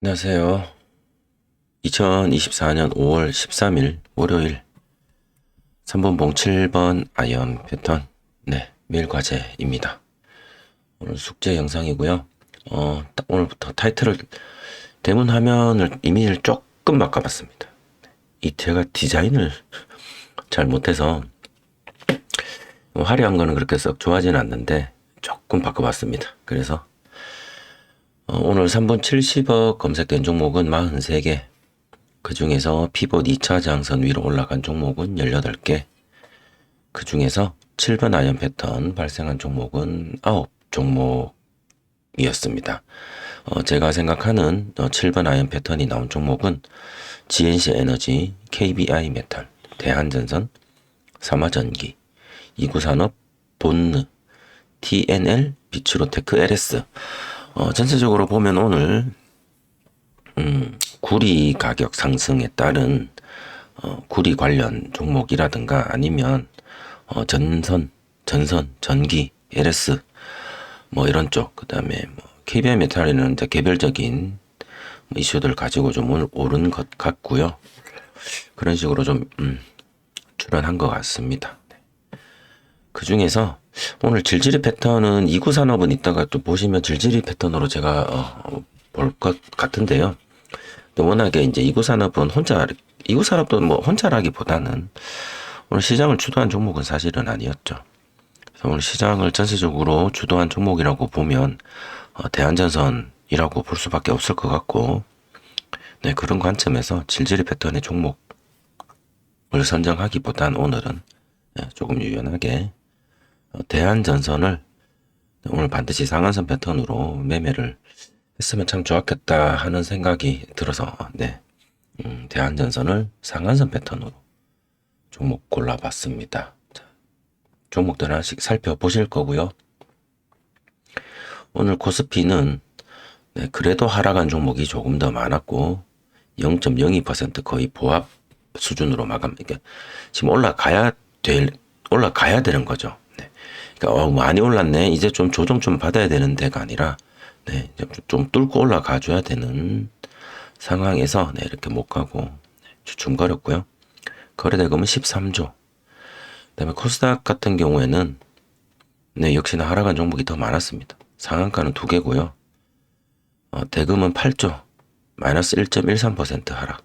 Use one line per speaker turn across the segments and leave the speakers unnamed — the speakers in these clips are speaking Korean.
안녕하세요. 2024년 5월 13일 월요일 3번봉 7번 아이언 패턴 매일 과제입니다. 오늘 숙제 영상이고요. 딱 오늘부터 타이틀을 대문 화면을 이미지를 조금 바꿔봤습니다. 제가 디자인을 잘 못해서 화려한 거는 그렇게 썩 좋아하진 않는데 조금 바꿔봤습니다. 그래서 오늘 3분 70억 검색된 종목은 43개, 그 중에서 피봇 2차 장선 위로 올라간 종목은 18개, 그 중에서 7번 아이언 패턴 발생한 종목은 9종목이었습니다. 제가 생각하는 7번 아이언 패턴이 나온 종목은 GNC 에너지, KBI 메탈, 대한전선, 삼화전기, 이구산업, 본느, TNL, 비츠로테크, LS. 전체적으로 보면 오늘 구리 가격 상승에 따른 구리 관련 종목이라든가 아니면 전선, 전기, LS 뭐 이런 쪽, 그다음에 뭐 KBI 메탈에는 이제 개별적인 이슈들 가지고 좀 오른 것 같고요. 그런 식으로 좀 출연한 것 같습니다. 그 중에서 오늘 질질이 패턴은 이구산업은 이따가 또 보시면 질질이 패턴으로 제가 볼 것 같은데요. 또 워낙에 이제 이구산업도 뭐 혼자라기보다는 오늘 시장을 주도한 종목은 사실은 아니었죠. 그래서 오늘 시장을 전체적으로 주도한 종목이라고 보면 대한전선이라고 볼 수밖에 없을 것 같고, 그런 관점에서 질질이 패턴의 종목을 선정하기보단 오늘은 조금 유연하게 대한전선을 오늘 반드시 상한선 패턴으로 매매를 했으면 참 좋았겠다 하는 생각이 들어서 대한전선을 상한선 패턴으로 종목 골라봤습니다. 자, 종목들 하나씩 살펴보실 거고요. 오늘 코스피는 그래도 하락한 종목이 조금 더 많았고 0.02% 거의 보합 수준으로 마감. 지금 올라가야 되는 거죠. 그러니까 많이 올랐네. 이제 좀 조정 좀 받아야 되는 데가 아니라 좀 뚫고 올라가 줘야 되는 상황에서 이렇게 못 가고 주춤거렸고요. 거래대금은 13조. 그다음에 코스닥 같은 경우에는 역시나 하락한 종목이 더 많았습니다. 상한가는 2개고요. 대금은 8조, 마이너스 1.13% 하락.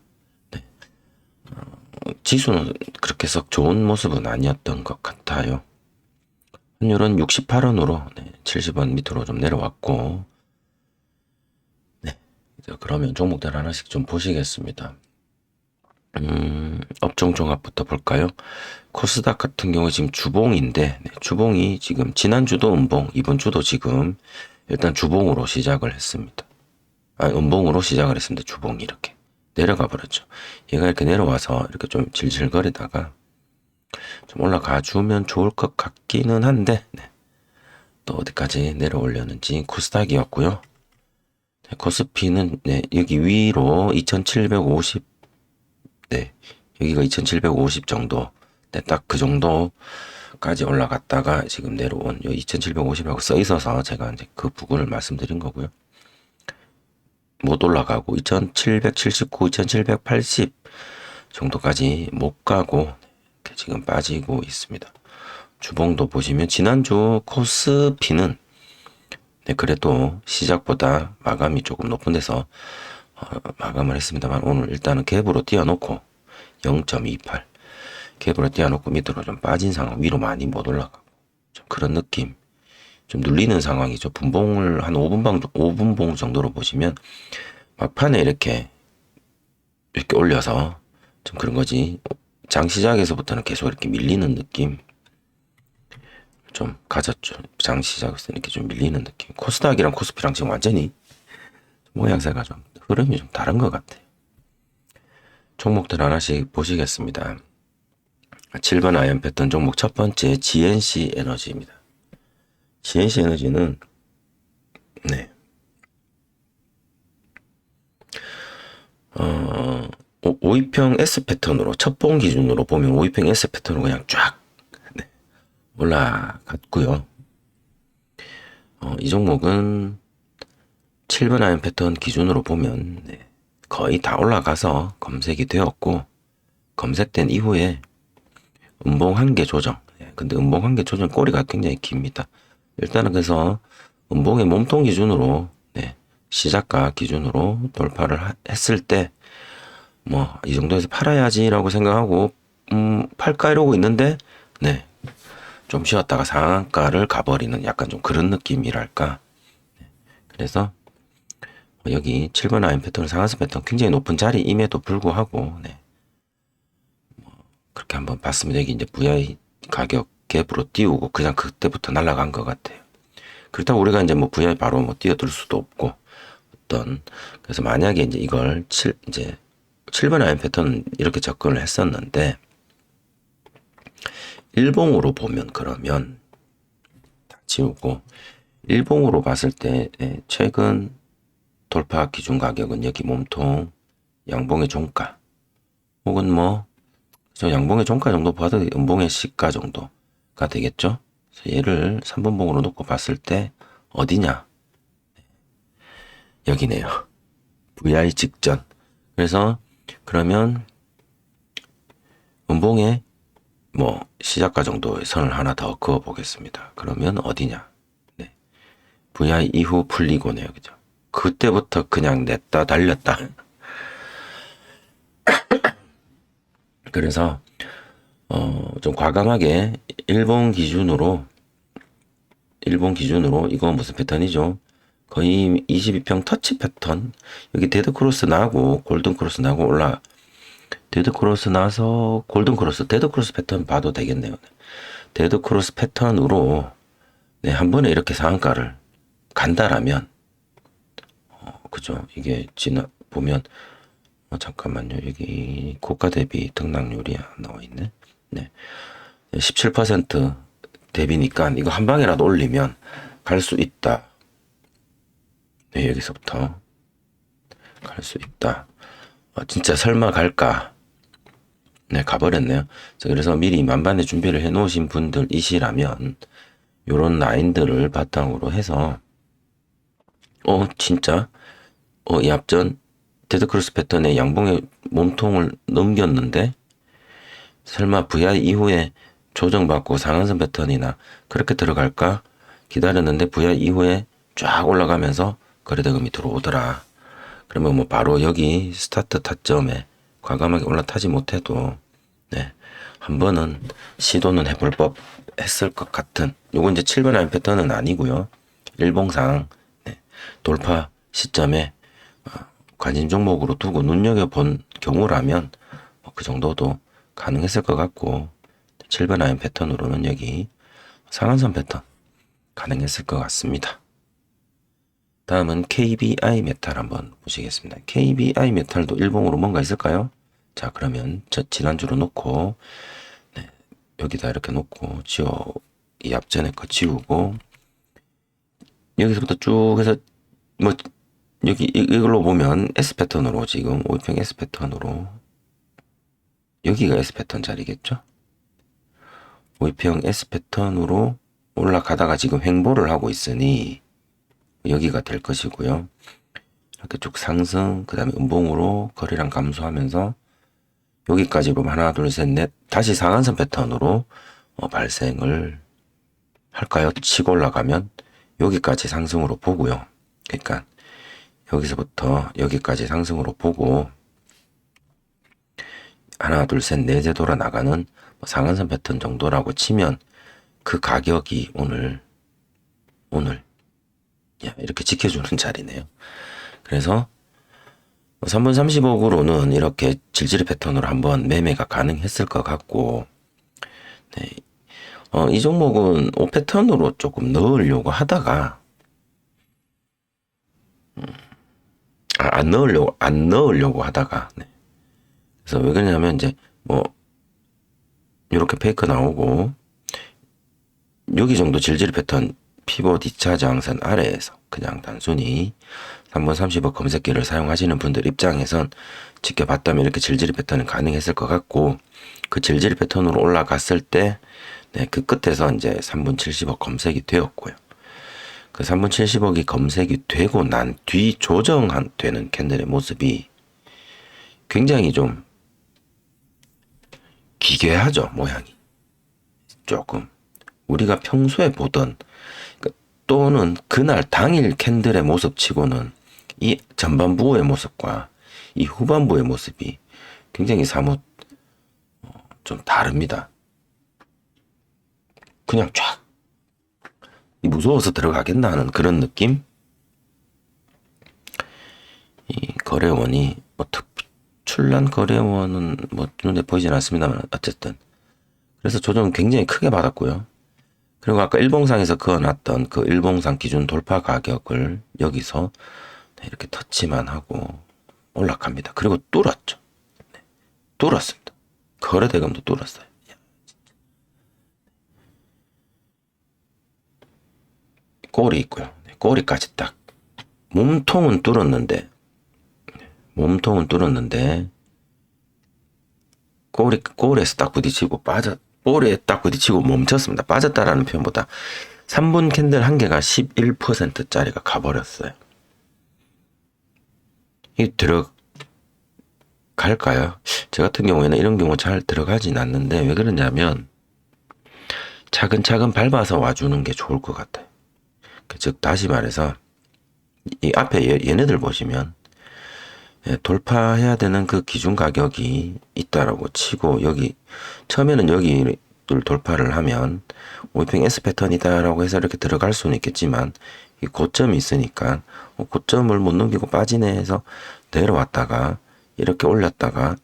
지수는 그렇게 썩 좋은 모습은 아니었던 것 같아요. 환율은 68원으로 70원 밑으로 좀 내려왔고, 이제 그러면 종목들 하나씩 좀 보시겠습니다. 업종 종합부터 볼까요? 코스닥 같은 경우 지금 주봉인데, 주봉이 지금 지난주도 음봉, 이번 주도 지금 일단 주봉으로 시작을 했습니다. 음봉으로 시작을 했습니다. 주봉이 이렇게 내려가 버렸죠. 얘가 이렇게 내려와서 이렇게 좀 질질거리다가 좀 올라가 주면 좋을 것 같기는 한데, 또 어디까지 내려오려는지. 코스닥이었고요. 코스피는 여기 위로 2750, 여기가 2750 정도, 딱 그 정도까지 올라갔다가 지금 내려온 요 2750이라고 써 있어서 제가 이제 그 부분을 말씀드린 거고요. 못 올라가고 2779, 2780 정도까지 못 가고 이렇게 지금 빠지고 있습니다. 주봉도 보시면 지난주 코스피는 그래도 시작보다 마감이 조금 높은 데서 마감을 했습니다만, 오늘 일단은 갭으로 띄워놓고 0.28 갭으로 띄워놓고 밑으로 좀 빠진 상황, 위로 많이 못 올라가고 좀 그런 느낌, 좀 눌리는 상황이죠. 분봉을 한 5분봉 정도로 보시면 막판에 이렇게 올려서 좀 그런 거지, 장 시작에서부터는 계속 이렇게 밀리는 느낌 좀 가졌죠. 장 시작에서 이렇게 좀 밀리는 느낌. 코스닥이랑 코스피랑 지금 완전히 모양새가 좀 흐름이 좀 다른 것 같아요. 종목들 하나씩 보시겠습니다. 7번 아이언 패턴 종목 첫 번째 GNC 에너지입니다. GNC 에너지는 오이평 S 패턴으로 첫봉 기준으로 보면 오이평 S 패턴으로 그냥 쫙 올라갔고요. 이 종목은 7번 아이언 패턴 기준으로 보면 거의 다 올라가서 검색이 되었고, 검색된 이후에 음봉 한계 조정. 근데 음봉 한계 조정 꼬리가 굉장히 깁니다. 일단은 그래서 음봉의 몸통 기준으로 시작가 기준으로 돌파를 했을 때 뭐 이 정도에서 팔아야지라고 생각하고 팔까 이러고 있는데 좀 쉬었다가 상한가를 가버리는 약간 좀 그런 느낌이랄까. 그래서 여기 7번 아이언 패턴 상한선 패턴 굉장히 높은 자리임에도 불구하고 그렇게 한번 봤으면 여기 이제 VI 가격 갭으로 띄우고 그냥 그때부터 날아간 것 같아요. 그렇다고 우리가 이제 뭐 VI 바로 뭐 뛰어들 수도 없고 그래서 만약에 이제 이걸 이제 7번 아이언 패턴은 이렇게 접근을 했었는데 일봉으로 보면 그러면 다 지우고 일봉으로 봤을 때 최근 돌파 기준 가격은 여기 몸통 양봉의 종가 혹은 뭐 저 양봉의 종가 정도 봐도 음봉의 시가 정도가 되겠죠. 그래서 얘를 3분봉으로 놓고 봤을 때 어디냐? 여기네요. VI 직전. 그래서 그러면 음봉의 뭐 시작가 정도의 선을 하나 더 그어 보겠습니다. 그러면 어디냐? VI 이후 풀리고네요. 그죠? 그때부터 그냥 냈다 달렸다. 그래서 좀 과감하게 일본 기준으로 이거 무슨 패턴이죠? 거의 22평 터치 패턴. 여기 데드 크로스 나고 골든 크로스 나고 데드 크로스 나서 골든 크로스, 데드 크로스 패턴 봐도 되겠네요. 데드 크로스 패턴으로 한 번에 이렇게 상한가를 간다라면 그죠? 이게 보면 잠깐만요. 여기 고가 대비 등락률이 나와 있네. 17% 대비니까 이거 한 방이라도 올리면 갈 수 있다. 여기서부터 갈 수 있다. 진짜 설마 갈까? 가버렸네요. 그래서 미리 만반의 준비를 해 놓으신 분들이시라면 요런 라인들을 바탕으로 해서 진짜 이 앞전 데드크로스 패턴의 양봉의 몸통을 넘겼는데 설마 VI 이후에 조정받고 상한선 패턴이나 그렇게 들어갈까 기다렸는데 VI 이후에 쫙 올라가면서 거래대금이 들어오더라. 그러면 뭐 바로 여기 스타트 타점에 과감하게 올라타지 못해도 한 번은 시도는 해볼 법 했을 것 같은 요건 이제 7번 아이언 패턴은 아니고요. 일봉상 돌파 시점에 관심 종목으로 두고 눈여겨본 경우라면 그 정도도 가능했을 것 같고 7번 아이언 패턴으로는 여기 상한선 패턴 가능했을 것 같습니다. 다음은 KBI 메탈 한번 보시겠습니다. KBI 메탈도 일봉으로 뭔가 있을까요? 자, 그러면 지난주로 놓고 여기다 이렇게 놓고 이 앞전에 거 지우고 여기서부터 쭉 해서 뭐 여기 이걸로 보면 S 패턴으로 지금 5평 S 패턴으로 여기가 S 패턴 자리겠죠? 5평 S 패턴으로 올라가다가 지금 횡보를 하고 있으니 여기가 될 것이고요. 이렇게 쭉 상승, 그 다음에 음봉으로 거래량 감소하면서 여기까지 보면 하나, 둘, 셋, 넷 다시 상한선 패턴으로 발생을 할까요? 치고 올라가면 여기까지 상승으로 보고요. 그러니까 여기서부터 여기까지 상승으로 보고 하나, 둘, 셋, 넷에 돌아 나가는 상한선 패턴 정도라고 치면 그 가격이 오늘 이렇게 지켜주는 자리네요. 그래서 3분 30억으로는 이렇게 질질 패턴으로 한번 매매가 가능했을 것 같고 이 종목은 5패턴으로 조금 넣으려고 하다가 안 넣으려고 하다가 그래서 왜 그러냐면 이제 뭐 이렇게 페이크 나오고 여기 정도 질질 패턴 피봇 2차 저항선 아래에서 그냥 단순히 3번 30억 검색기를 사용하시는 분들 입장에선 지켜봤다면 이렇게 질질 패턴은 가능했을 것 같고 그 질질 패턴으로 올라갔을 때 그 끝에서 이제 3분 70억 검색이 되었고요. 그 3분 70억이 검색이 되고 난 뒤 조정되는 캔들의 모습이 굉장히 좀 기괴하죠, 모양이. 조금. 우리가 평소에 보던, 또는 그날 당일 캔들의 모습치고는 이 전반부의 모습과 이 후반부의 모습이 굉장히 사뭇 좀 다릅니다. 그냥 쫙 무서워서 들어가겠나 하는 그런 느낌? 이 거래원이 뭐 특출난 거래원은 뭐 눈에 보이진 않습니다만 어쨌든 그래서 조정은 굉장히 크게 받았고요. 그리고 아까 일봉상에서 그어놨던 그 일봉상 기준 돌파 가격을 여기서 이렇게 터치만 하고 올라갑니다. 그리고 뚫었죠. 네, 뚫었습니다. 거래대금도 뚫었어요. 꼬리 있고요. 꼬리까지 딱 몸통은 뚫었는데 꼬리에서 딱 부딪히고 꼬리에 딱 부딪히고 멈췄습니다. 빠졌다라는 표현보다 3분 캔들 한 개가 11%짜리가 가버렸어요. 이 들어갈까요? 저 같은 경우에는 이런 경우 잘 들어가진 않는데 왜 그러냐면 차근차근 밟아서 와주는 게 좋을 것 같아요. 즉 다시 말해서 이 앞에 얘네들 보시면 돌파해야 되는 그 기준 가격이 있다라고 치고 여기 처음에는 여기를 돌파를 하면 오이핑 S 패턴이다라고 해서 이렇게 들어갈 수는 있겠지만 이 고점이 있으니까 고점을 못 넘기고 빠지네 해서 내려왔다가 이렇게 올렸다가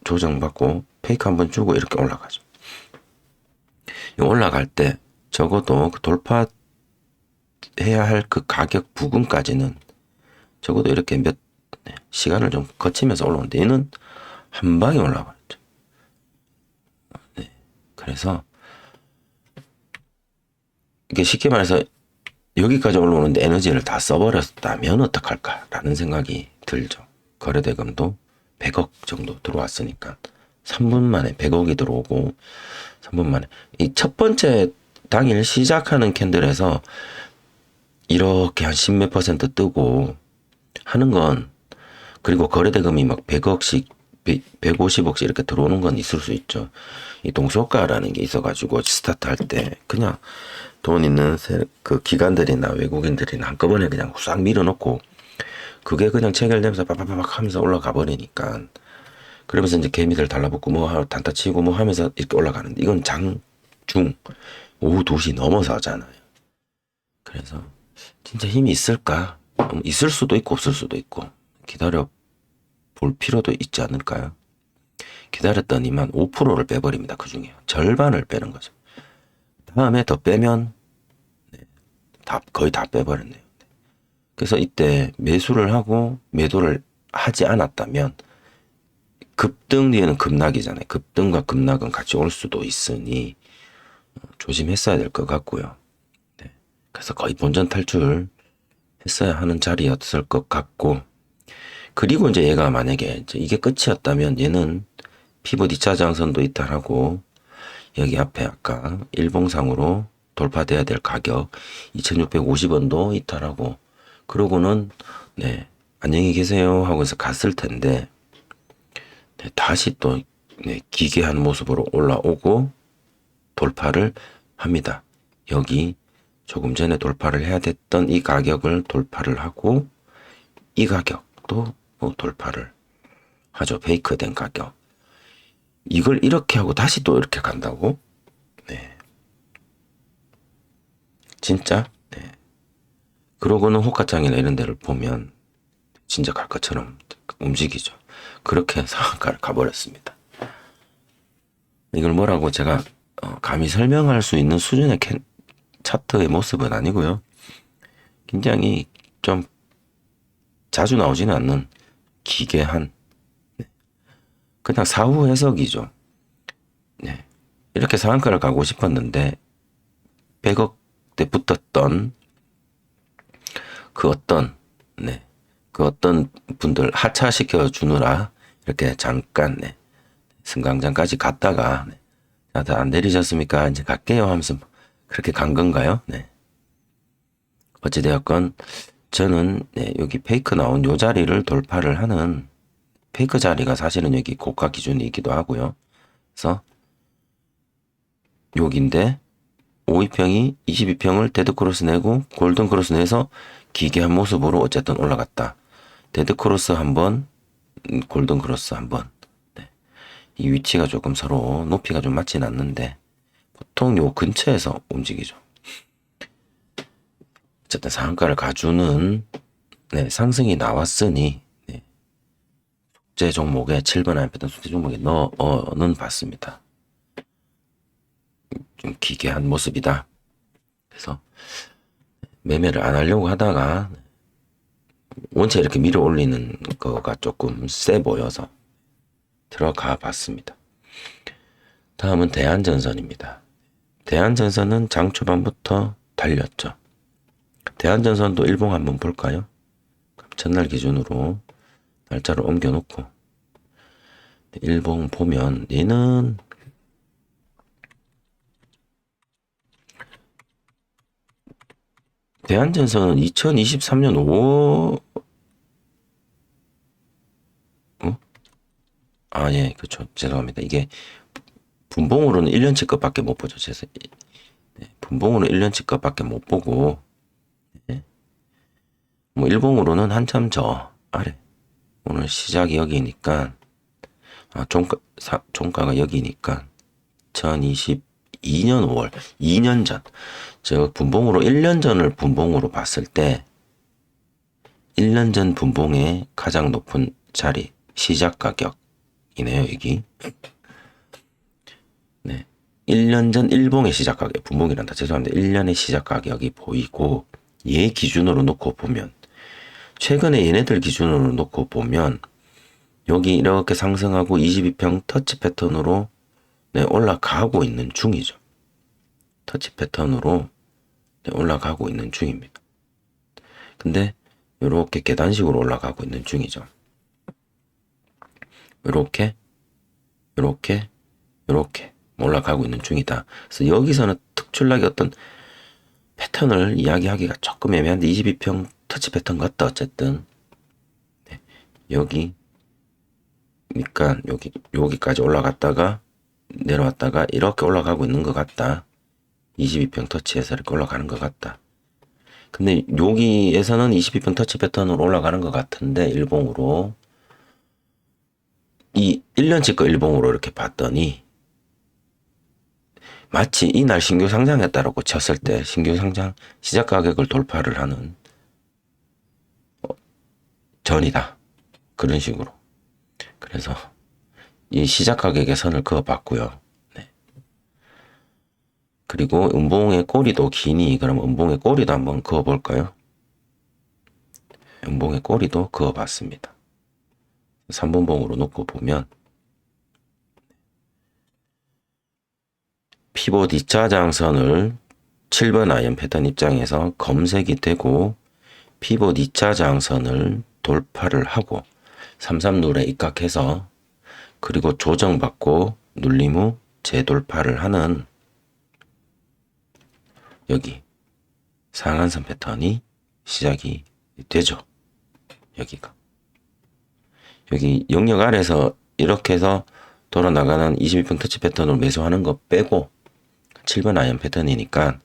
조정받고 페이크 한번 주고 이렇게 올라가죠. 올라갈 때 적어도 그 돌파해야 할 그 가격 부근까지는 적어도 이렇게 시간을 좀 거치면서 올라오는데 얘는 한 방에 올라버렸죠. 네. 그래서 이게 쉽게 말해서 여기까지 올라오는데 에너지를 다 써버렸다면 어떡할까라는 생각이 들죠. 거래대금도 100억 정도 들어왔으니까 3분 만에 100억이 들어오고 3분 만에 이 첫 번째 당일 시작하는 캔들에서 이렇게 한 10몇 퍼센트 뜨고 하는 건 그리고 거래대금이 막 100억씩 150억씩 이렇게 들어오는 건 있을 수 있죠. 이 동시효과라는 게 있어가지고 스타트 할 때 그냥 돈 있는 그 기관들이나 외국인들이나 한꺼번에 그냥 싹 밀어넣고 그게 그냥 체결되면서 빠바바박 하면서 올라가 버리니까 그러면서 이제 개미들 달라붙고 뭐 단타 치고 뭐 하면서 이렇게 올라가는데 이건 중 오후 2시 넘어서 하잖아요. 그래서 진짜 힘이 있을까? 있을 수도 있고 없을 수도 있고 기다려 볼 필요도 있지 않을까요? 기다렸더니만 5%를 빼버립니다. 그 중에 절반을 빼는 거죠. 다음에 더 빼면 거의 다 빼버렸네요. 그래서 이때 매수를 하고 매도를 하지 않았다면 급등 뒤에는 급락이잖아요. 급등과 급락은 같이 올 수도 있으니 조심했어야 될 것 같고요. 네. 그래서 거의 본전 탈출 했어야 하는 자리였을 것 같고 그리고 이제 얘가 만약에 이제 이게 끝이었다면 얘는 피봇 2차 장선도 이탈하고 여기 앞에 아까 일봉상으로 돌파돼야 될 가격 2650원도 이탈하고 그러고는 네 안녕히 계세요 하고서 갔을 텐데 네, 다시 또 네, 기괴한 모습으로 올라오고 돌파를 합니다. 여기 조금 전에 돌파를 해야 됐던 이 가격을 돌파를 하고 이 가격도 돌파를 하죠. 페이크된 가격. 이걸 이렇게 하고 다시 또 이렇게 간다고? 네. 진짜? 네. 그러고는 호가창이나 이런 데를 보면 진짜 갈 것처럼 움직이죠. 그렇게 상한가를 가버렸습니다. 이걸 뭐라고 제가 감히 설명할 수 있는 수준의 차트의 모습은 아니고요. 굉장히 좀 자주 나오지는 않는 기괴한 그냥 사후 해석이죠. 네. 이렇게 상한가를 가고 싶었는데 100억대 붙었던 그 어떤 분들 하차시켜 주느라 이렇게 잠깐 승강장까지 갔다가 다들 안 내리셨습니까? 이제 갈게요 하면서 그렇게 간 건가요? 네. 어찌되었건 저는 네, 여기 페이크 나온 요 자리를 돌파를 하는 페이크 자리가 사실은 여기 고가 기준이기도 하고요. 그래서 여기인데 52평이 22평을 데드크로스 내고 골든크로스 내서 기괴한 모습으로 어쨌든 올라갔다. 데드크로스 한번 골든크로스 한번. 네. 이 위치가 조금 서로 높이가 좀 맞진 않는데 보통 요 근처에서 움직이죠. 어쨌든 상한가를 가주는 네, 상승이 나왔으니 네, 숙제 종목에 7번 아이패턴 숙제 종목에 넣어는 봤습니다. 좀 기괴한 모습이다. 그래서 매매를 안 하려고 하다가 원체 이렇게 밀어 올리는 거가 조금 세 보여서 들어가 봤습니다. 다음은 대한전선입니다. 대한전선은 장 초반부터 달렸죠. 대한전선도 일봉 한번 볼까요? 전날 기준으로 날짜를 옮겨 놓고 일봉 보면 얘는 대한전선은 2023년 5 예, 그렇죠. 죄송합니다. 이게 분봉으로는 1년치 것밖에 못 보죠. 분봉으로 1년치 것밖에 못 보고 네. 뭐 일봉으로는 한참 저 아래 오늘 시작이 여기니까 종가가 여기니까 2022년 5월 2년 전 저 분봉으로 1년 전을 분봉으로 봤을 때 1년 전 분봉의 가장 높은 자리 시작 가격이네요. 여기 네 1년 전 일봉의 시작 가격 분봉이란다. 죄송합니다. 1년의 시작 가격이 보이고 얘 기준으로 놓고 보면 최근에 얘네들 기준으로 놓고 보면 여기 이렇게 상승하고 22평 터치 패턴으로 네, 올라가고 있는 중이죠. 터치 패턴으로 네, 올라가고 있는 중입니다. 근데 이렇게 계단식으로 올라가고 있는 중이죠. 이렇게 올라가고 있는 중이다. 그래서 여기서는 특출나게 어떤 패턴을 이야기하기가 조금 애매한데 22평 터치 패턴 같다. 어쨌든 네, 그러니까 여기까지 올라갔다가 내려왔다가 이렇게 올라가고 있는 것 같다. 22평 터치에서 이렇게 올라가는 것 같다. 근데 여기에서는 22평 터치 패턴으로 올라가는 것 같은데 일봉으로 이 1년치 거 일봉으로 이렇게 봤더니 마치 이날 신규 상장했다라고 쳤을 때 신규 상장 시작 가격을 돌파를 하는 전이다. 그런 식으로. 그래서 이 시작 가격의 선을 그어봤고요. 네. 그리고 음봉의 꼬리도 기니 그럼 음봉의 꼬리도 한번 그어볼까요? 음봉의 꼬리도 그어봤습니다. 3분봉으로 놓고 보면 피봇 2차 장선을 7번 아이언 패턴 입장에서 검색이 되고 피봇 2차 장선을 돌파를 하고 33룰에 입각해서 그리고 조정받고 눌림 후 재돌파를 하는 여기 상한선 패턴이 시작이 되죠. 여기 영역 아래에서 이렇게 해서 돌아나가는 22평 터치 패턴으로 매수하는 거 빼고 7번 아이언 패턴이니까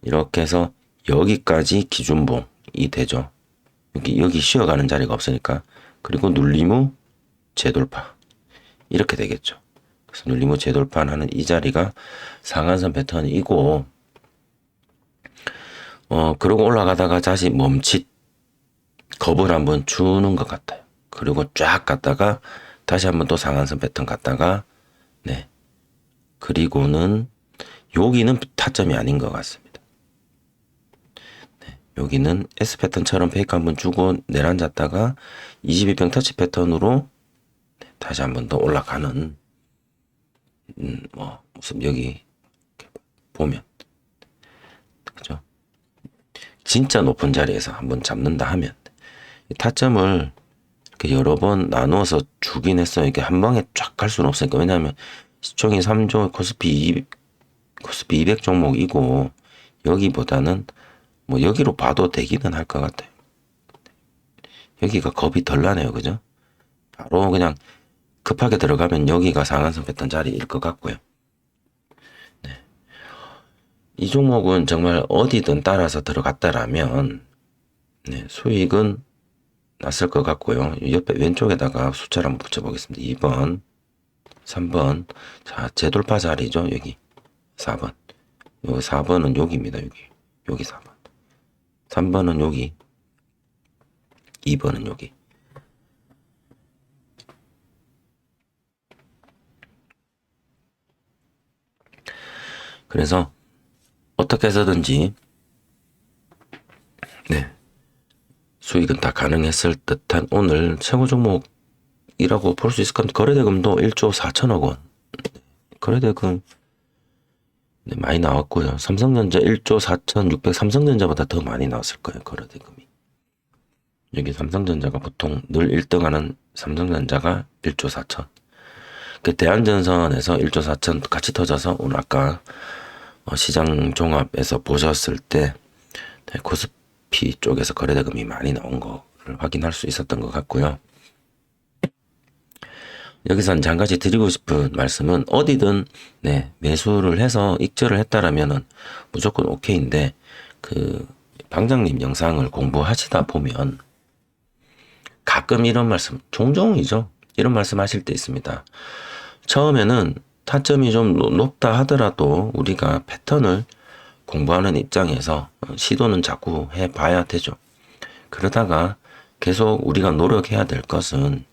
이렇게 해서 여기까지 기준봉이 되죠. 여기 쉬어가는 자리가 없으니까 그리고 눌림 후 재돌파 이렇게 되겠죠. 그래서 눌림 후 재돌파하는 이 자리가 상한선 패턴이고 그러고 올라가다가 다시 멈칫 겁을 한번 주는 것 같아요. 그리고 쫙 갔다가 다시 한번 또 상한선 패턴 갔다가 네 그리고는 여기는 타점이 아닌 것 같습니다. 네, 여기는 S 패턴처럼 페이크 한번 주고 내려앉았다가 22평 터치 패턴으로 네, 다시 한번 더 올라가는 무슨 여기 보면 그죠? 진짜 높은 자리에서 한번 잡는다 하면 타점을 이렇게 여러 번 나누어서 주긴 했어요. 이게 한 방에 쫙 갈 수는 없으니까. 왜냐하면 시총이 3조 코스피 200 종목이고 여기보다는 뭐 여기로 봐도 되기는 할 것 같아요. 여기가 겁이 덜 나네요. 그죠? 바로 그냥 급하게 들어가면 여기가 상한선 패턴 자리일 것 같고요. 이 종목은 정말 어디든 따라서 들어갔다라면 수익은 났을 것 같고요. 옆에 왼쪽에다가 숫자를 한번 붙여보겠습니다. 2번, 3번. 자, 재돌파 자리죠. 여기 4번. 여기 4번은 여기입니다. 여기 4번. 3번은 여기. 2번은 여기. 그래서 어떻게 해서든지 수익은 다 가능했을 듯한 오늘 최고 종목이라고 볼 수 있을 것 같은데, 거래대금도 1조 4천억 원. 거래대금 많이 나왔고요. 삼성전자 1조 4,600, 삼성전자보다 더 많이 나왔을 거예요. 거래대금이. 여기 삼성전자가 보통 늘 1등하는 삼성전자가 1조 4천. 그 대한전선에서 1조 4천 같이 터져서 오늘 아까 시장 종합에서 보셨을 때 코스피 쪽에서 거래대금이 많이 나온 거를 확인할 수 있었던 것 같고요. 여기서 이제 한 가지 드리고 싶은 말씀은, 어디든 매수를 해서 익절을 했다라면은 무조건 오케이인데, 그 방장님 영상을 공부하시다 보면 가끔 이런 말씀, 종종이죠. 이런 말씀 하실 때 있습니다. 처음에는 타점이 좀 높다 하더라도 우리가 패턴을 공부하는 입장에서 시도는 자꾸 해봐야 되죠. 그러다가 계속 우리가 노력해야 될 것은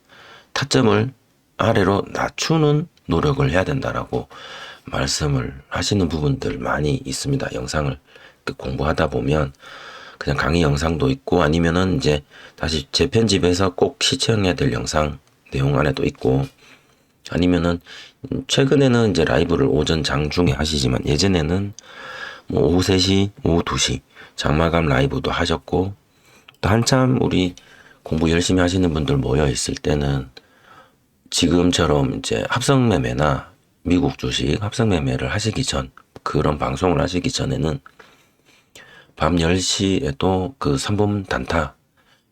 타점을 아래로 낮추는 노력을 해야 된다라고 말씀을 하시는 부분들 많이 있습니다. 영상을 공부하다 보면 그냥 강의 영상도 있고, 아니면은 이제 다시 재편집해서 꼭 시청해야 될 영상 내용 안에도 있고, 아니면은 최근에는 이제 라이브를 오전 장중에 하시지만 예전에는 뭐 오후 3시, 오후 2시 장마감 라이브도 하셨고, 또 한참 우리 공부 열심히 하시는 분들 모여 있을 때는 지금처럼 이제 합성매매나 미국 주식 합성매매를 하시기 전, 그런 방송을 하시기 전에는 밤 10시에도 그 3분 단타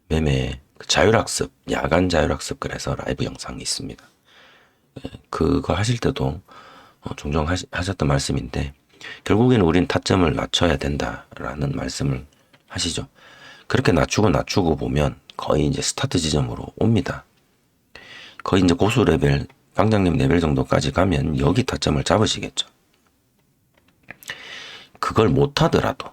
매매 자율학습, 야간 자율학습, 그래서 라이브 영상이 있습니다. 그거 하실 때도 종종 하셨던 말씀인데, 결국에는 우린 타점을 낮춰야 된다라는 말씀을 하시죠. 그렇게 낮추고 보면 거의 이제 스타트 지점으로 옵니다. 거의 이제 고수 레벨, 방장님 레벨 정도까지 가면 여기 타점을 잡으시겠죠. 그걸 못하더라도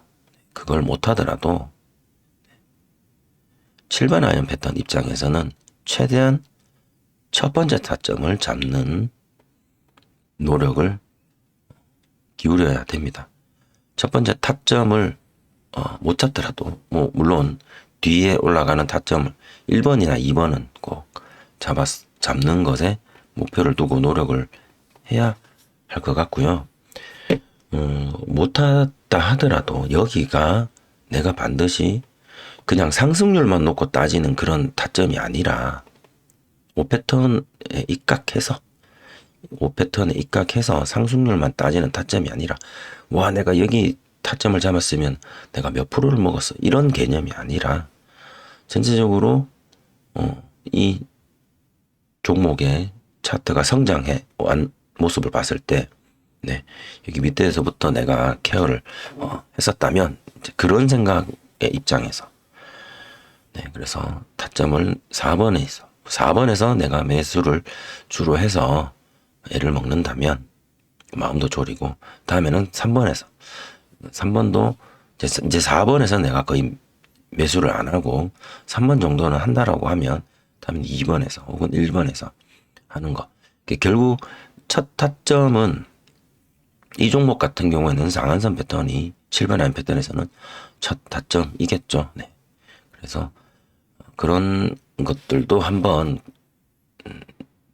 7번 아이언 패턴 입장에서는 최대한 첫 번째 타점을 잡는 노력을 기울여야 됩니다. 첫 번째 타점을 못 잡더라도, 뭐 물론 뒤에 올라가는 타점을 1번이나 2번은 꼭 잡는 것에 목표를 두고 노력을 해야 할 것 같고요. 못하다 하더라도 여기가 내가 반드시 그냥 상승률만 놓고 따지는 그런 타점이 아니라 5패턴에 입각해서 상승률만 따지는 타점이 아니라, 와, 내가 여기 타점을 잡았으면 내가 몇 프로를 먹었어, 이런 개념이 아니라 전체적으로 이 종목의 차트가 성장해 온 모습을 봤을 때 여기 밑에서부터 내가 케어를 했었다면, 이제 그런 생각의 입장에서 그래서 타점을 4번에서 내가 매수를 주로 해서 애를 먹는다면 마음도 졸이고, 다음에는 3번도 이제 4번에서 내가 거의 매수를 안 하고 3번 정도는 한다라고 하면, 다음에 2번에서 혹은 1번에서 하는 거. 결국 첫 타점은 이 종목 같은 경우에는 상한선 패턴이 7번 아이언 패턴에서는 첫 타점이겠죠. 그래서 그런 것들도 한번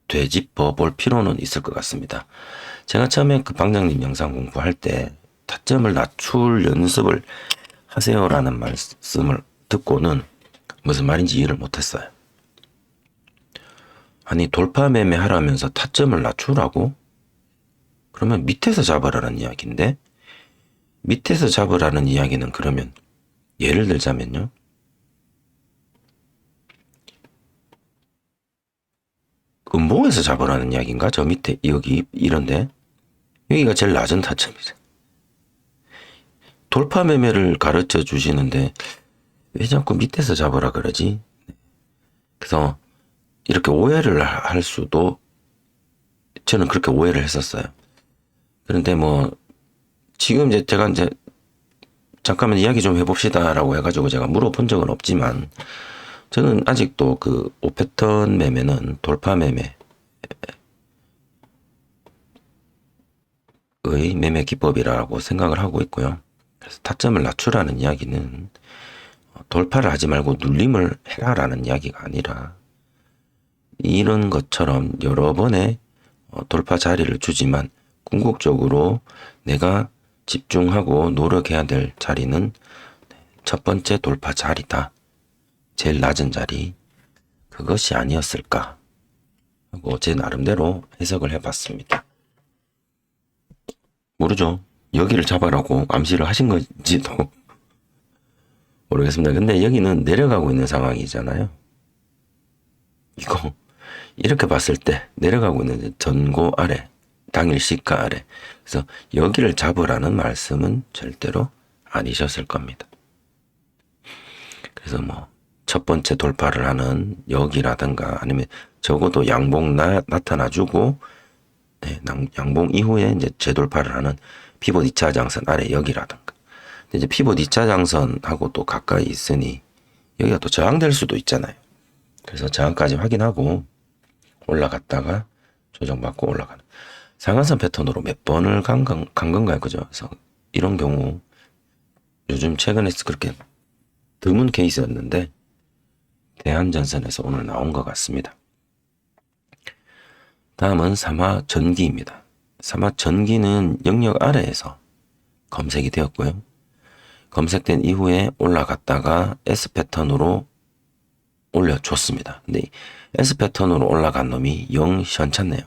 되짚어 볼 필요는 있을 것 같습니다. 제가 처음에 그 방장님 영상 공부할 때 타점을 낮출 연습을 하세요라는 말씀을 듣고는 무슨 말인지 이해를 못했어요. 아니, 돌파 매매 하라면서 타점을 낮추라고? 그러면 밑에서 잡으라는 이야기인데, 밑에서 잡으라는 이야기는 그러면 예를 들자면요. 음봉에서 잡으라는 이야기인가? 저 밑에 여기 이런데 여기가 제일 낮은 타점이죠. 돌파 매매를 가르쳐 주시는데 왜 자꾸 밑에서 잡으라 그러지? 그래서 이렇게 오해를 할 수도, 저는 그렇게 오해를 했었어요. 그런데 뭐 지금 이제 제가 이제 잠깐만 이야기 좀 해봅시다라고 해가지고 제가 물어본 적은 없지만, 저는 아직도 그 5패턴 매매는 돌파 매매의 매매 기법이라고 생각을 하고 있고요. 그래서 타점을 낮추라는 이야기는 돌파를 하지 말고 눌림을 해라라는 이야기가 아니라, 이런 것처럼 여러 번의 돌파 자리를 주지만 궁극적으로 내가 집중하고 노력해야 될 자리는 첫 번째 돌파 자리다. 제일 낮은 자리. 그것이 아니었을까 하고 제 나름대로 해석을 해봤습니다. 모르죠. 여기를 잡아라고 암시를 하신 건지도 모르겠습니다. 근데 여기는 내려가고 있는 상황이잖아요. 이거 이렇게 봤을 때 내려가고 있는 전고 아래, 당일 시가 아래. 그래서 여기를 잡으라는 말씀은 절대로 아니셨을 겁니다. 그래서 뭐 첫 번째 돌파를 하는 여기라든가, 아니면 적어도 양봉 나타나주고, 네, 양봉 이후에 이제 재돌파를 하는 피봇 2차 장선 아래 여기라든가. 근데 이제 피봇 2차 장선하고 또 가까이 있으니 여기가 또 저항될 수도 있잖아요. 그래서 저항까지 확인하고 올라갔다가 조정받고 올라가는 상한선 패턴으로 몇 번을 간 건가요? 그죠? 그래서 이런 경우 요즘 최근에 그렇게 드문 케이스였는데 대한전선에서 오늘 나온 것 같습니다. 다음은 삼화전기입니다. 삼화전기는 영역 아래에서 검색이 되었고요. 검색된 이후에 올라갔다가 S패턴으로 올려줬습니다. 근데 S 패턴으로 올라간 놈이 영 시원찮네요.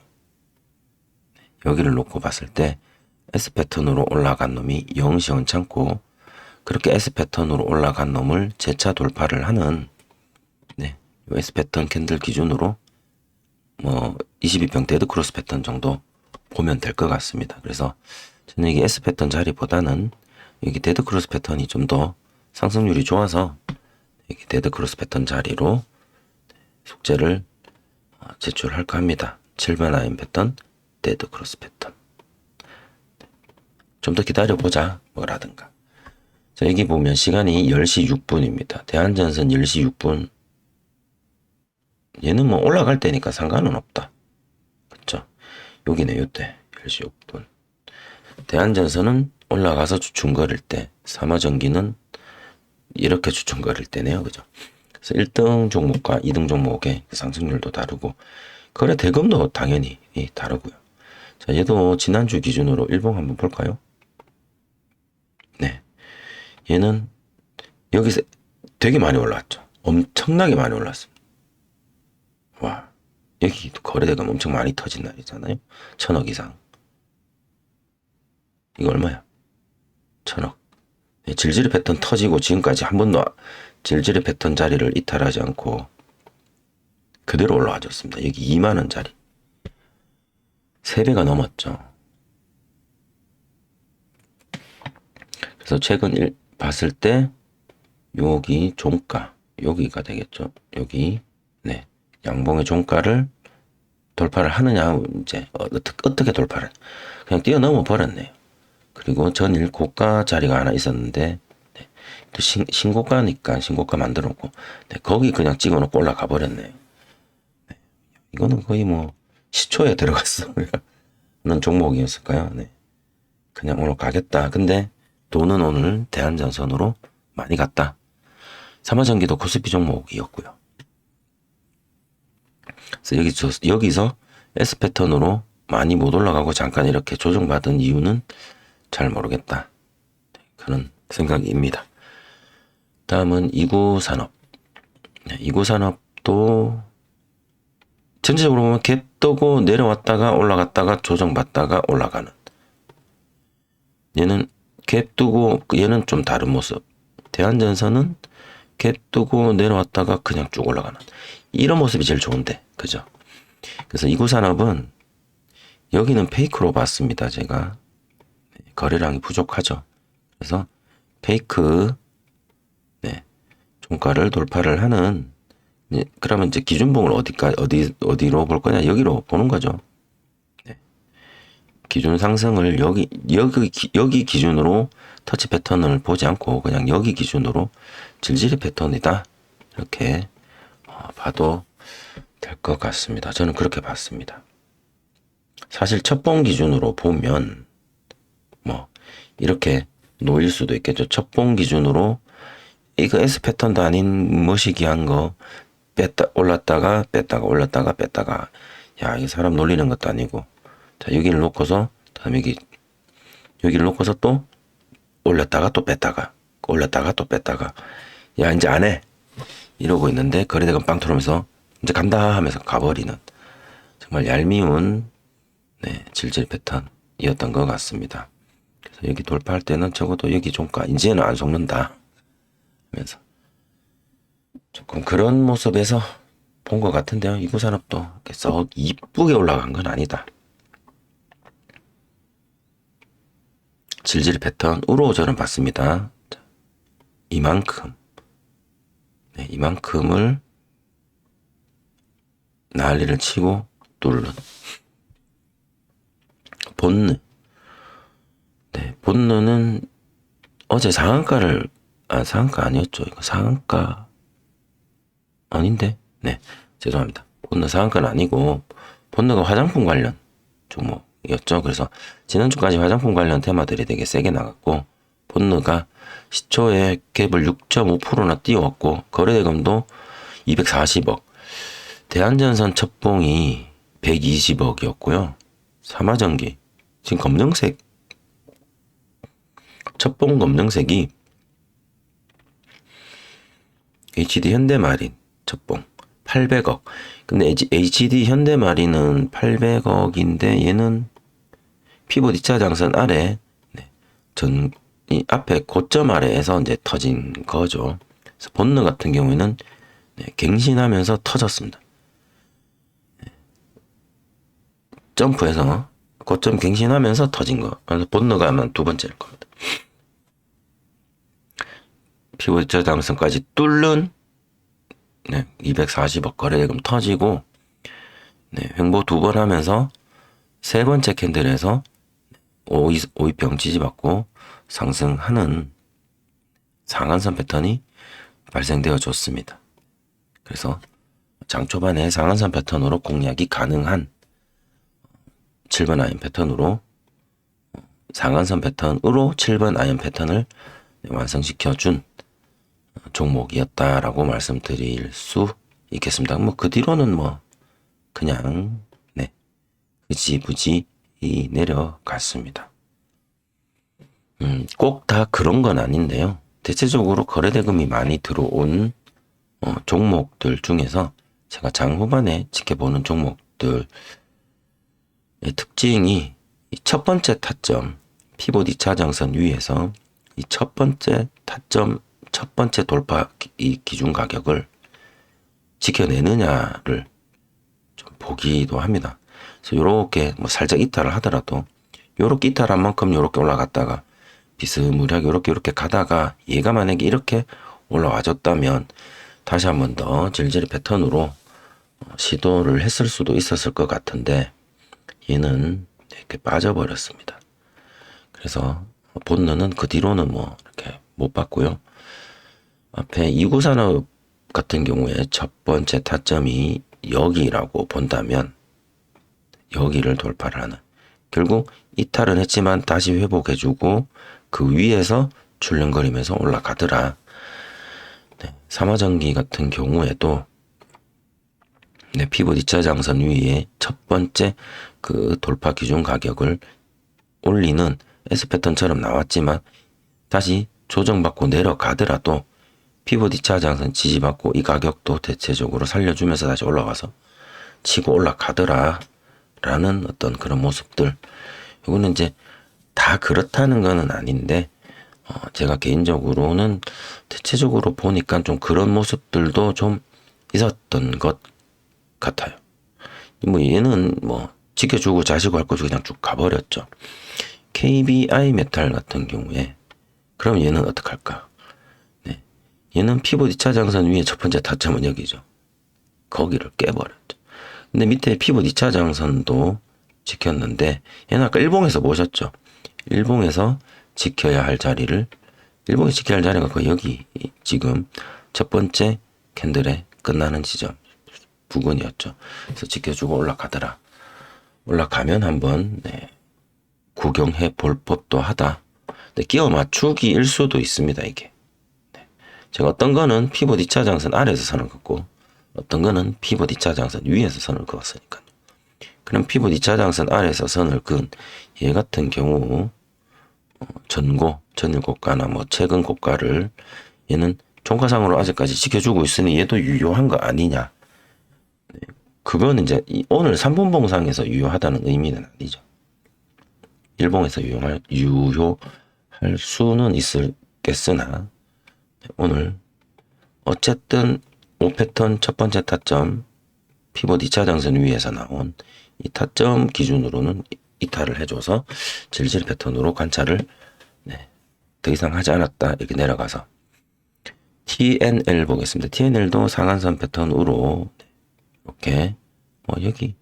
여기를 놓고 봤을 때 S 패턴으로 올라간 놈이 영 시원찮고, 그렇게 S 패턴으로 올라간 놈을 재차 돌파를 하는, 네, S 패턴 캔들 기준으로 뭐 22평 데드 크로스 패턴 정도 보면 될 것 같습니다. 그래서 저는 이게 S 패턴 자리보다는 여기 데드 크로스 패턴이 좀 더 상승률이 좋아서 여기 데드 크로스 패턴 자리로 숙제를 제출할까 합니다. 7번 아임 패턴, 데드 크로스 패턴. 좀 더 기다려보자 뭐라든가. 자, 여기 보면 시간이 10시 6분입니다. 대한전선 10시 6분. 얘는 뭐 올라갈 때니까 상관은 없다. 그쵸? 여기네, 요때 10시 6분. 대한전선은 올라가서 주춤거릴 때, 삼화전기는 이렇게 주춤거릴 때네요. 그죠? 그래서 1등 종목과 2등 종목의 상승률도 다르고, 거래 대금도 당연히 다르고요. 자, 얘도 지난주 기준으로 일봉 한번 볼까요? 네. 얘는 여기서 되게 많이 올랐죠. 엄청나게 많이 올랐습니다. 와, 여기 거래 대금 엄청 많이 터진 날이잖아요. 1000억 이상. 이거 얼마야? 1000억. 네, 질질의 패턴 터지고 지금까지 한 번도 질질의 패턴 자리를 이탈하지 않고 그대로 올라와 줬습니다. 여기 2만원짜리 3배가 넘었죠. 그래서 최근 봤을 때 여기 종가, 여기가 되겠죠. 여기, 네, 양봉의 종가를 돌파를 하느냐, 이제 어떻게 돌파를, 그냥 뛰어넘어 버렸네요. 그리고 전일 고가 자리가 하나 있었는데, 네, 또 신고가니까 신고가 만들었고, 네, 거기 그냥 찍어놓고 올라가 버렸네요. 네, 이거는 거의 뭐 시초에 들어갔어 는 종목이었을까요? 네, 그냥 오늘 가겠다. 근데 돈은 오늘 대한전선으로 많이 갔다. 삼화전기도 코스피 종목이었고요. 그래서 여기서 S 패턴으로 많이 못 올라가고 잠깐 이렇게 조정받은 이유는 잘 모르겠다. 그런 생각입니다. 다음은 이구산업. 이구산업도 전체적으로 보면 갭 떠고 내려왔다가 올라갔다가 조정받다가 올라가는. 얘는 갭 뜨고 얘는 좀 다른 모습. 대한전선은 갭 뜨고 내려왔다가 그냥 쭉 올라가는 이런 모습이 제일 좋은데, 그죠? 그래서 이구산업은 여기는 페이크로 봤습니다. 제가 거래량이 부족하죠. 그래서 페이크 종가를 돌파를 하는, 그러면 이제 기준봉을 어디로 볼 거냐? 여기로 보는 거죠. 기준 상승을 여기 기준으로 터치 패턴을 보지 않고 그냥 여기 기준으로 질질의 패턴이다, 이렇게 봐도 될 것 같습니다. 저는 그렇게 봤습니다. 사실 첫봉 기준으로 보면 뭐 이렇게 놓일 수도 있겠죠. 첫봉 기준으로 이거 S 패턴도 아닌 머시기한 거 뺐다 올랐다가 뺐다가 올랐다가 뺐다가, 야, 이게 사람 놀리는 것도 아니고, 자, 여기를 놓고서 다음에 여기를 놓고서 또 올렸다가 또 뺐다가 올렸다가 또 뺐다가, 야, 이제 안 해 이러고 있는데 거래대금 빵 터르면서 이제 간다 하면서 가버리는, 정말 얄미운 질질 패턴이었던 것 같습니다. 그래서 여기 돌파할 때는 적어도 여기 종가 이제는 안 속는다 하면서 조금 그런 모습에서 본 것 같은데요. 이구산업도 이렇게 썩 이쁘게 올라간 건 아니다. 질질 패턴으로 저는 봤습니다. 이만큼, 이만큼을 난리를 치고 뚫는 본느. 본느는 어제 상한가 아니었죠. 이거 상한가 아닌데? 죄송합니다. 본느 상한가는 아니고, 본느가 화장품 관련 종목이었죠. 그래서 지난주까지 화장품 관련 테마들이 되게 세게 나갔고, 본느가 시초에 갭을 6.5%나 띄웠고, 거래대금도 240억, 대한전선 첫봉이 120억이었고요. 삼화전기, 지금 검정색, 첫봉 검정색이 HD 현대마린 첫봉 800억. 근데 HD 현대마린은 800억인데 얘는 피봇 2차 장선 아래, 이 앞에 고점 아래에서 이제 터진 거죠. 그래서 본느 같은 경우에는 갱신하면서 터졌습니다. 점프해서 고점 갱신하면서 터진 거. 그래서 본느가 아마 두 번째일 겁니다. 피봇 2차 장선까지 뚫는 240억 거래대금 터지고, 횡보 두 번 하면서 세 번째 캔들에서 오이평 지지받고 상승하는 상한선 패턴이 발생되어 줬습니다. 그래서 장 초반에 상한선 패턴으로 공략이 가능한 7번 아이언 패턴으로, 상한선 패턴으로 7번 아이언 패턴을 완성시켜 준 종목이었다라고 말씀드릴 수 있겠습니다. 뭐 그 뒤로는 뭐 그냥 흐지부지 내려갔습니다. 꼭 다 그런 건 아닌데요. 대체적으로 거래대금이 많이 들어온 종목들 중에서 제가 장 후반에 지켜보는 종목들의 특징이, 이 첫 번째 타점, 피봇 2차 장선 위에서 이 첫 번째 타점, 첫 번째 돌파 이 기준 가격을 지켜내느냐를 좀 보기도 합니다. 그래서 요렇게 뭐 살짝 이탈을 하더라도 요렇게 이탈한 만큼 요렇게 올라갔다가 비스무리하게 요렇게 가다가 얘가 만약에 이렇게 올라와줬다면 다시 한 번 더 질질 패턴으로 시도를 했을 수도 있었을 것 같은데, 얘는 이렇게 빠져버렸습니다. 그래서 본느는 그 뒤로는 뭐 이렇게 못 봤고요. 앞에 이구산업 같은 경우에 첫 번째 타점이 여기라고 본다면 여기를 돌파를 하는, 결국 이탈은 했지만 다시 회복해주고 그 위에서 출렁거리면서 올라가더라. 삼화전기 같은 경우에도 피봇 2차 장선 위에 첫 번째 그 돌파 기준 가격을 올리는 S 패턴처럼 나왔지만 다시 조정받고 내려가더라도 피봇 2차 장선 지지받고 이 가격도 대체적으로 살려주면서 다시 올라와서 치고 올라가더라 라는 어떤 그런 모습들. 이거는 이제 다 그렇다는 거는 아닌데 제가 개인적으로는 대체적으로 보니까 좀 그런 모습들도 좀 있었던 것 같아요. 뭐 얘는 뭐 지켜주고 자시고 할 거지 그냥 쭉 가버렸죠. KBI 메탈 같은 경우에 그럼 얘는 어떡할까? 네. 얘는 피봇 2차 장선 위에 첫 번째 타점은 여기죠. 거기를 깨버렸죠. 근데 밑에 피봇 2차 장선도 지켰는데 얘는 아까 일봉에서 보셨죠? 일봉에서 지켜야 할 자리를 일봉에서 지켜야 할 자리가 거의 여기 지금 첫 번째 캔들에 끝나는 지점 부근이었죠. 그래서 지켜주고 올라가더라. 올라가면 한번 구경해 볼 법도 하다. 근데 끼워 맞추기일 수도 있습니다, 이게. 제가 어떤 거는 피봇 2차 장선 아래에서 선을 긋고 어떤 거는 피봇 2차 장선 위에서 선을 그었으니까요. 그럼 피봇 2차 장선 아래에서 선을 그은 얘 같은 경우 전일 고가나 뭐 최근 고가를 얘는 종가상으로 아직까지 지켜주고 있으니 얘도 유효한 거 아니냐. 그거는 이제 오늘 3분봉상에서 유효하다는 의미는 아니죠. 일봉에서 유효할 수는 있겠으나 오늘 어쨌든 5패턴 첫 번째 타점 피봇 2차 장선 위에서 나온 이 타점 기준으로는 이탈을 해줘서 질질 패턴으로 관찰을 더 이상 하지 않았다. 이렇게 내려가서 TNL 보겠습니다. TNL도 상한선 패턴으로 이렇게 여기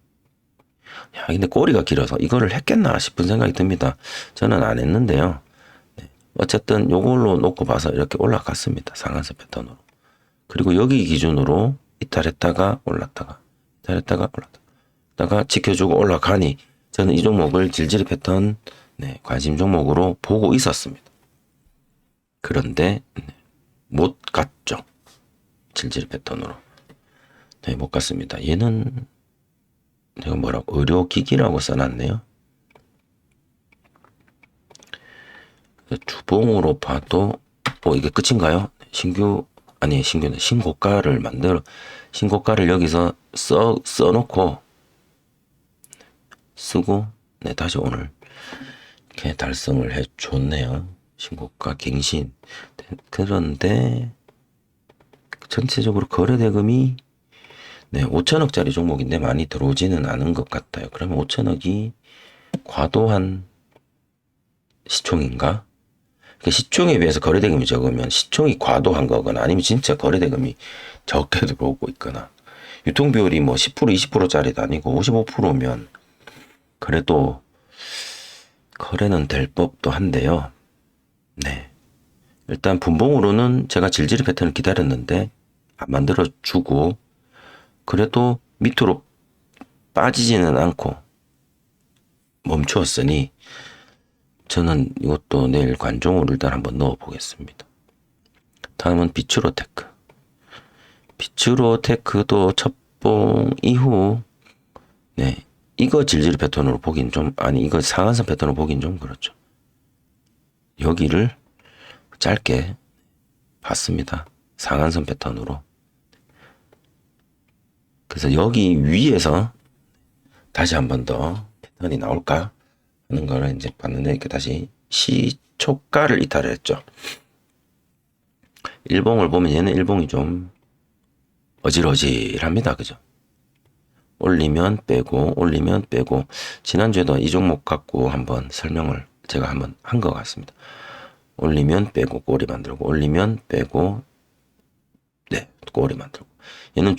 근데 꼬리가 길어서 이거를 했겠나 싶은 생각이 듭니다. 저는 안 했는데요. 어쨌든 요걸로 놓고 봐서 이렇게 올라갔습니다. 상한선 패턴으로. 그리고 여기 기준으로 이탈했다가 올랐다가 지켜주고 올라가니 저는 이 종목을 질질 패턴 관심 종목으로 보고 있었습니다. 그런데 못 갔죠. 질질 패턴으로. 못 갔습니다. 얘는 제가 뭐라고 의료기기라고 써놨네요. 주봉으로 봐도 이게 끝인가요? 신고가를 신고가를 여기서 써놓고 쓰고 다시 오늘 이렇게 달성을 해줬네요. 신고가 갱신. 그런데 전체적으로 거래대금이 5천억짜리 종목인데 많이 들어오지는 않은 것 같아요. 그러면 5천억이 과도한 시총인가? 시총에 비해서 거래대금이 적으면 시총이 과도한 거거나 아니면 진짜 거래대금이 적게 들어오고 있거나 유통비율이 10% 20%짜리도 아니고 55%면 그래도 거래는 될 법도 한데요. 일단 분봉으로는 제가 질질 패턴을 기다렸는데 안 만들어주고 그래도 밑으로 빠지지는 않고 멈추었으니 저는 이것도 내일 관종으로 일단 한번 넣어 보겠습니다. 다음은 비추로테크. 비추로테크도 첫봉 이후 이거 질질 패턴으로 보긴 좀 이거 상한선 패턴으로 보긴 좀 그렇죠. 여기를 짧게 봤습니다. 상한선 패턴으로. 그래서 여기 위에서 다시 한 번 더 패턴이 나올까 하는 거를 이제 봤는데 이렇게 다시 시초가를 이탈을 했죠. 일봉을 보면 얘는 일봉이 좀 어질어질합니다. 그죠? 올리면 빼고 지난주에도 이 종목 갖고 한번 설명을 제가 한번 한 것 같습니다. 올리면 빼고 꼬리 만들고 올리면 빼고 꼬리 만들고 얘는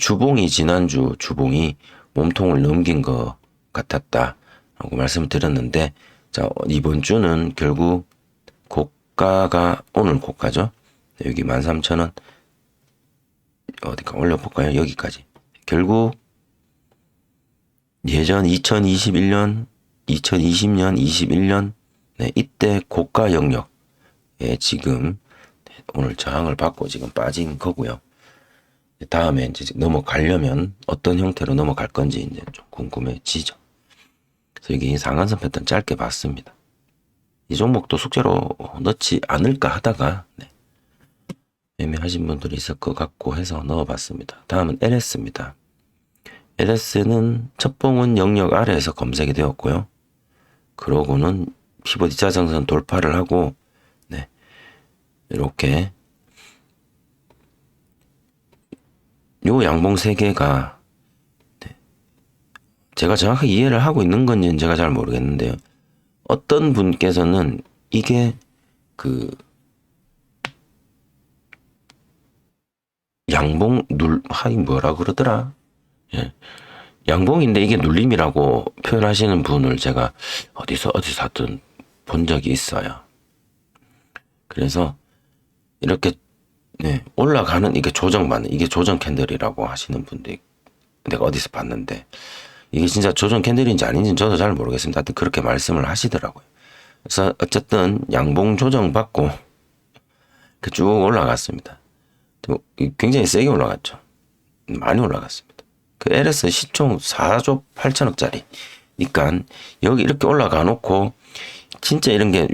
지난주 주봉이 몸통을 넘긴 것 같았다 라고 말씀을 드렸는데 자 이번 주는 결국 고가가 오늘 고가죠. 여기 13,000원 어디까 올려볼까요? 여기까지 결국 예전 2021년 2020년 21년 이때 고가 영역에 지금 오늘 저항을 받고 지금 빠진 거고요. 다음에 이제 넘어가려면 어떤 형태로 넘어갈 건지 이제 좀 궁금해지죠. 그래서 여기 상한선 패턴 짧게 봤습니다. 이 종목도 숙제로 넣지 않을까 하다가 애매하신 분들이 있을 것 같고 해서 넣어봤습니다. 다음은 LS입니다. LS는 첫 봉은 영역 아래에서 검색이 되었고요. 그러고는 피봇 2차 장선 돌파를 하고 이렇게 요 양봉 세 개가 제가 정확하게 이해를 하고 있는 건지는 제가 잘 모르겠는데요. 어떤 분께서는 이게 그 양봉 하이 뭐라 그러더라? 예. 양봉인데 이게 눌림이라고 표현하시는 분을 제가 어디서 하여튼 본 적이 있어요. 그래서 이렇게 네, 올라가는 이게 조정받는 이게 조정 캔들이라고 하시는 분들 내가 어디서 봤는데 이게 진짜 조정 캔들인지 아닌지는 저도 잘 모르겠습니다. 하여튼 그렇게 말씀을 하시더라고요. 그래서 어쨌든 양봉 조정 받고 쭉 올라갔습니다. 굉장히 세게 올라갔죠. 많이 올라갔습니다. 그 LS 시총 4조 8천억짜리. 그러니까 여기 이렇게 올라가 놓고 진짜 이런 게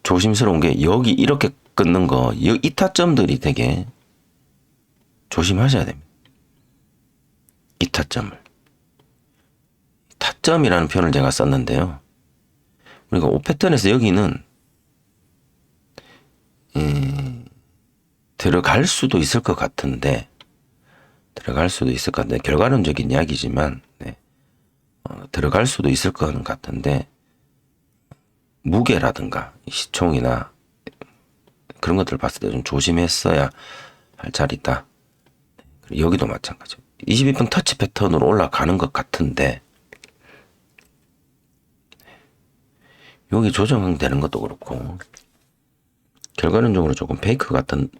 조심스러운 게 여기 이렇게 끊는 거, 이 타점들이 되게 조심하셔야 됩니다. 이 타점을. 타점이라는 표현을 제가 썼는데요. 그러니까 5패턴에서 여기는 들어갈 수도 있을 것 같은데 결과론적인 이야기지만 네. 들어갈 수도 있을 것 같은데 무게라든가 시총이나 그런 것들을 봤을 때 좀 조심했어야 할 자리다. 여기도 마찬가지. 22평 터치 패턴으로 올라가는 것 같은데 여기 조정되는 것도 그렇고 결과론적으로 조금 페이크 같은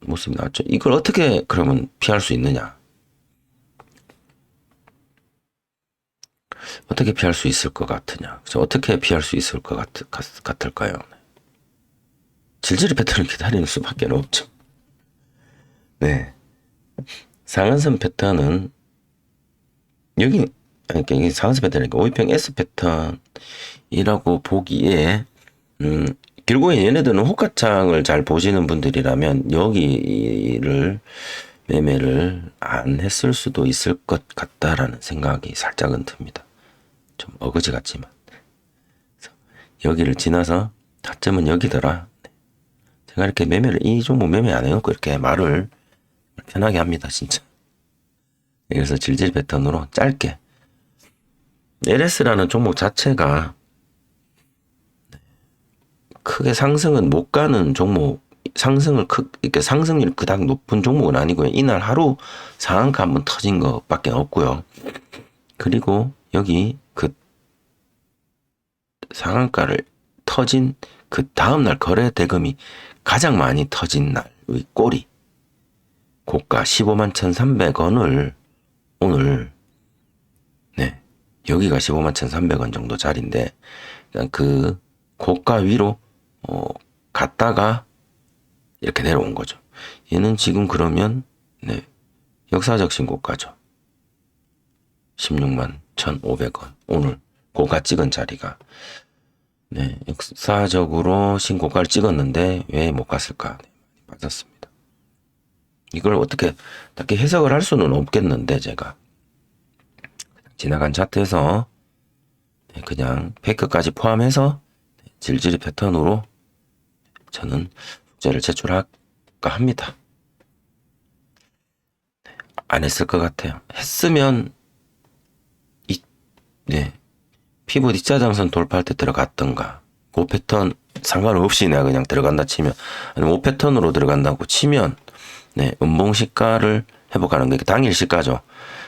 모습이 나왔죠. 이걸 어떻게 그러면 피할 수 있느냐? 어떻게 피할 수 있을 것 같으냐? 어떻게 피할 수 있을 것 같을까요? 질질이 패턴을 기다리는 수밖에 없죠. 네. 상한선 패턴은 여기 그러니까 이게 상한선 패턴이니까 5위평 S 패턴이라고 보기에 결국에 얘네들은 호가창을 잘 보시는 분들이라면 여기를 매매를 안 했을 수도 있을 것 같다라는 생각이 살짝은 듭니다. 좀 어거지 같지만 여기를 지나서 타점은 여기더라. 제가 이렇게 매매를 이 종목 매매 안 해놓고 이렇게 말을 편하게 합니다, 진짜. 그래서 질질 패턴으로 짧게 LS라는 종목 자체가 크게 상승은 못 가는 종목, 이렇게 상승률이 그닥 높은 종목은 아니고요. 이날 하루 상한가 한번 터진 것밖에 없고요. 그리고 여기 그 상한가를 터진 그 다음날 거래 대금이 가장 많이 터진 날의 꼬리 고가 15만 1,300원을 오늘 네 여기가 15만 1,300원 정도 자리인데 그 고가 위로 갔다가 이렇게 내려온 거죠. 얘는 지금 그러면 네 역사적 신고가죠. 16만 1,500원 오늘 고가 찍은 자리가 네 역사적으로 신고가를 찍었는데 왜 못 갔을까? 네, 맞았습니다. 이걸 어떻게 딱히 해석을 할 수는 없겠는데 제가 지나간 차트에서 그냥 페이크까지 포함해서 질질 패턴으로 저는 숙제를 제출할까 합니다. 안 했을 것 같아요. 했으면 피부 D자장선 돌파할 때 들어갔던가 5패턴 상관없이 내가 그냥 들어간다 치면 아니면 5패턴으로 들어간다고 치면 네 음봉 시가를 회복하는 게 당일 시가죠.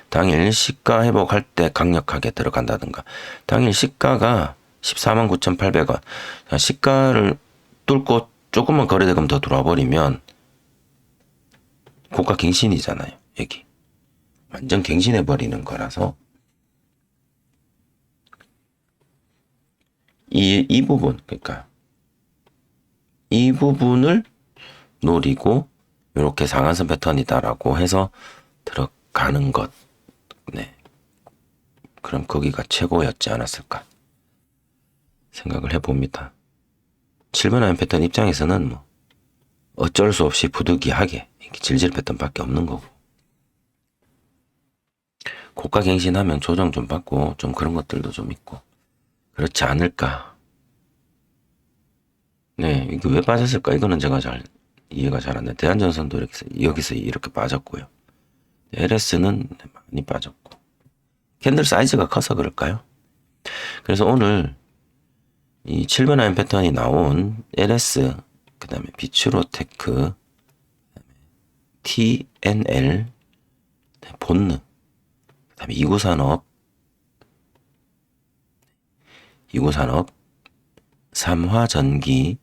당일 시가 회복할 때 강력하게 들어간다든가 당일 시가가 14만 9,800원 시가를 뚫고 조금만 거래대금 더 들어와 버리면 고가 갱신이잖아요. 여기 완전 갱신해 버리는 거라서 이 부분 그러니까 이 부분을 노리고 이렇게 상한선 패턴이다라고 해서 들어가는 것 네. 그럼 거기가 최고였지 않았을까 생각을 해봅니다. 7번 아이언 패턴 입장에서는 뭐 어쩔 수 없이 부득이하게 질질 패턴밖에 없는 거고 고가 갱신하면 조정 좀 받고 좀 그런 것들도 좀 있고 그렇지 않을까 네, 이게 왜 빠졌을까? 이거는 제가 잘 이해가 잘 안 돼. 대한전선도 이렇게 여기서 이렇게 빠졌고요. LS는 많이 빠졌고 캔들 사이즈가 커서 그럴까요? 그래서 오늘 이 7번 아이언 패턴이 나온 LS, 그 다음에 비추로테크, TNL, 본느, 그 다음에 이구산업, 삼화전기,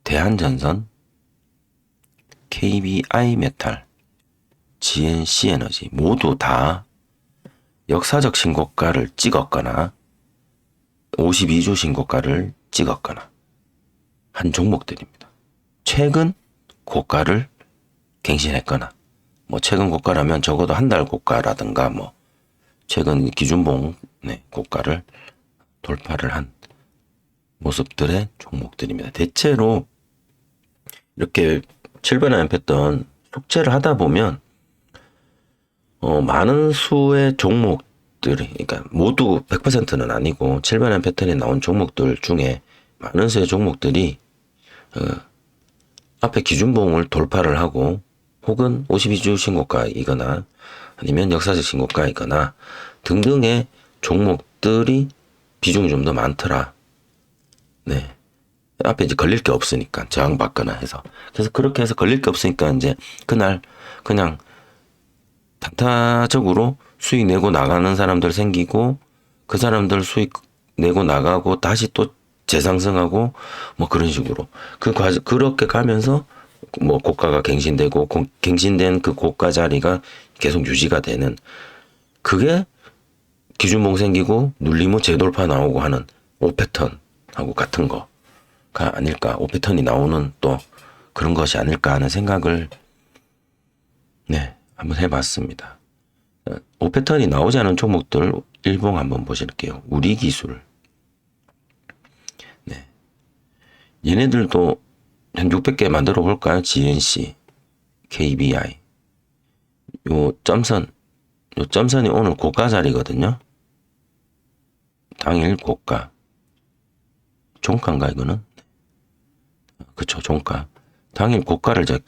대한전선, KBI 메탈, GNC에너지 모두 다 역사적 신고가를 찍었거나 52주 신고가를 찍었거나 한 종목들입니다. 최근 고가를 갱신했거나 뭐 최근 고가라면 적어도 한 달 고가라든가 뭐 최근 기준봉 고가를 돌파를 한 모습들의 종목들입니다. 대체로 이렇게 7번 아이언 패턴 숙제를 하다 보면 많은 수의 종목들이, 그러니까 모두 100%는 아니고 7번 아이언 패턴에 나온 종목들 중에 많은 수의 종목들이 앞에 기준봉을 돌파를 하고 혹은 52주 신고가이거나 아니면 역사적 신고가이거나 등등의 종목들이 비중이 좀 더 많더라. 네. 앞에 이제 걸릴 게 없으니까 저항받거나 해서. 그래서 그렇게 해서 걸릴 게 없으니까 이제 그날 그냥 단타적으로 수익 내고 나가는 사람들 생기고 그 사람들 수익 내고 나가고 다시 또 재상승하고 뭐 그런 식으로 그렇게 가면서 뭐 고가가 갱신되고 갱신된 그 고가 자리가 계속 유지가 되는 그게 기준봉 생기고 눌리면 재돌파 나오고 하는 5패턴하고 같은 거가 아닐까, 5패턴이 나오는 또 그런 것이 아닐까 하는 생각을 한번 해봤습니다. 5패턴이 나오지 않은 종목들 일봉 한번 보실게요. 우리기술, 얘네들도 한 600개 만들어 볼까요? GNC, KBI. 요 점선이 오늘 고가 자리거든요. 당일 고가. 종가인가 이거는? 그쵸, 종가. 당일 고가를 제가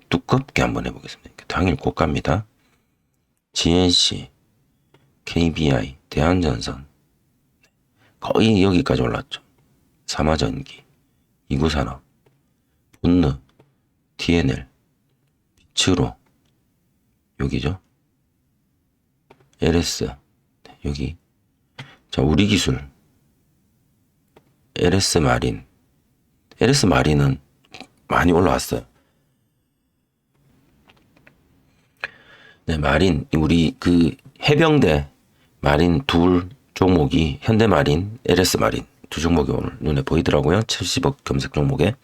두껍게 한번 해보겠습니다. 당일 고가입니다. GNC, KBI, 대한전선. 거의 여기까지 올랐죠. 삼화전기, 이구산업, 본느, TNL, 비츠로, 여기죠. LS, 여기. 자, 우리기술, LS마린. LS마린은 많이 올라왔어요. 네, 마린, 우리 그 해병대 마린 둘 종목이 현대마린, LS마린 두 종목이 오늘 눈에 보이더라고요. 70억 검색 종목에.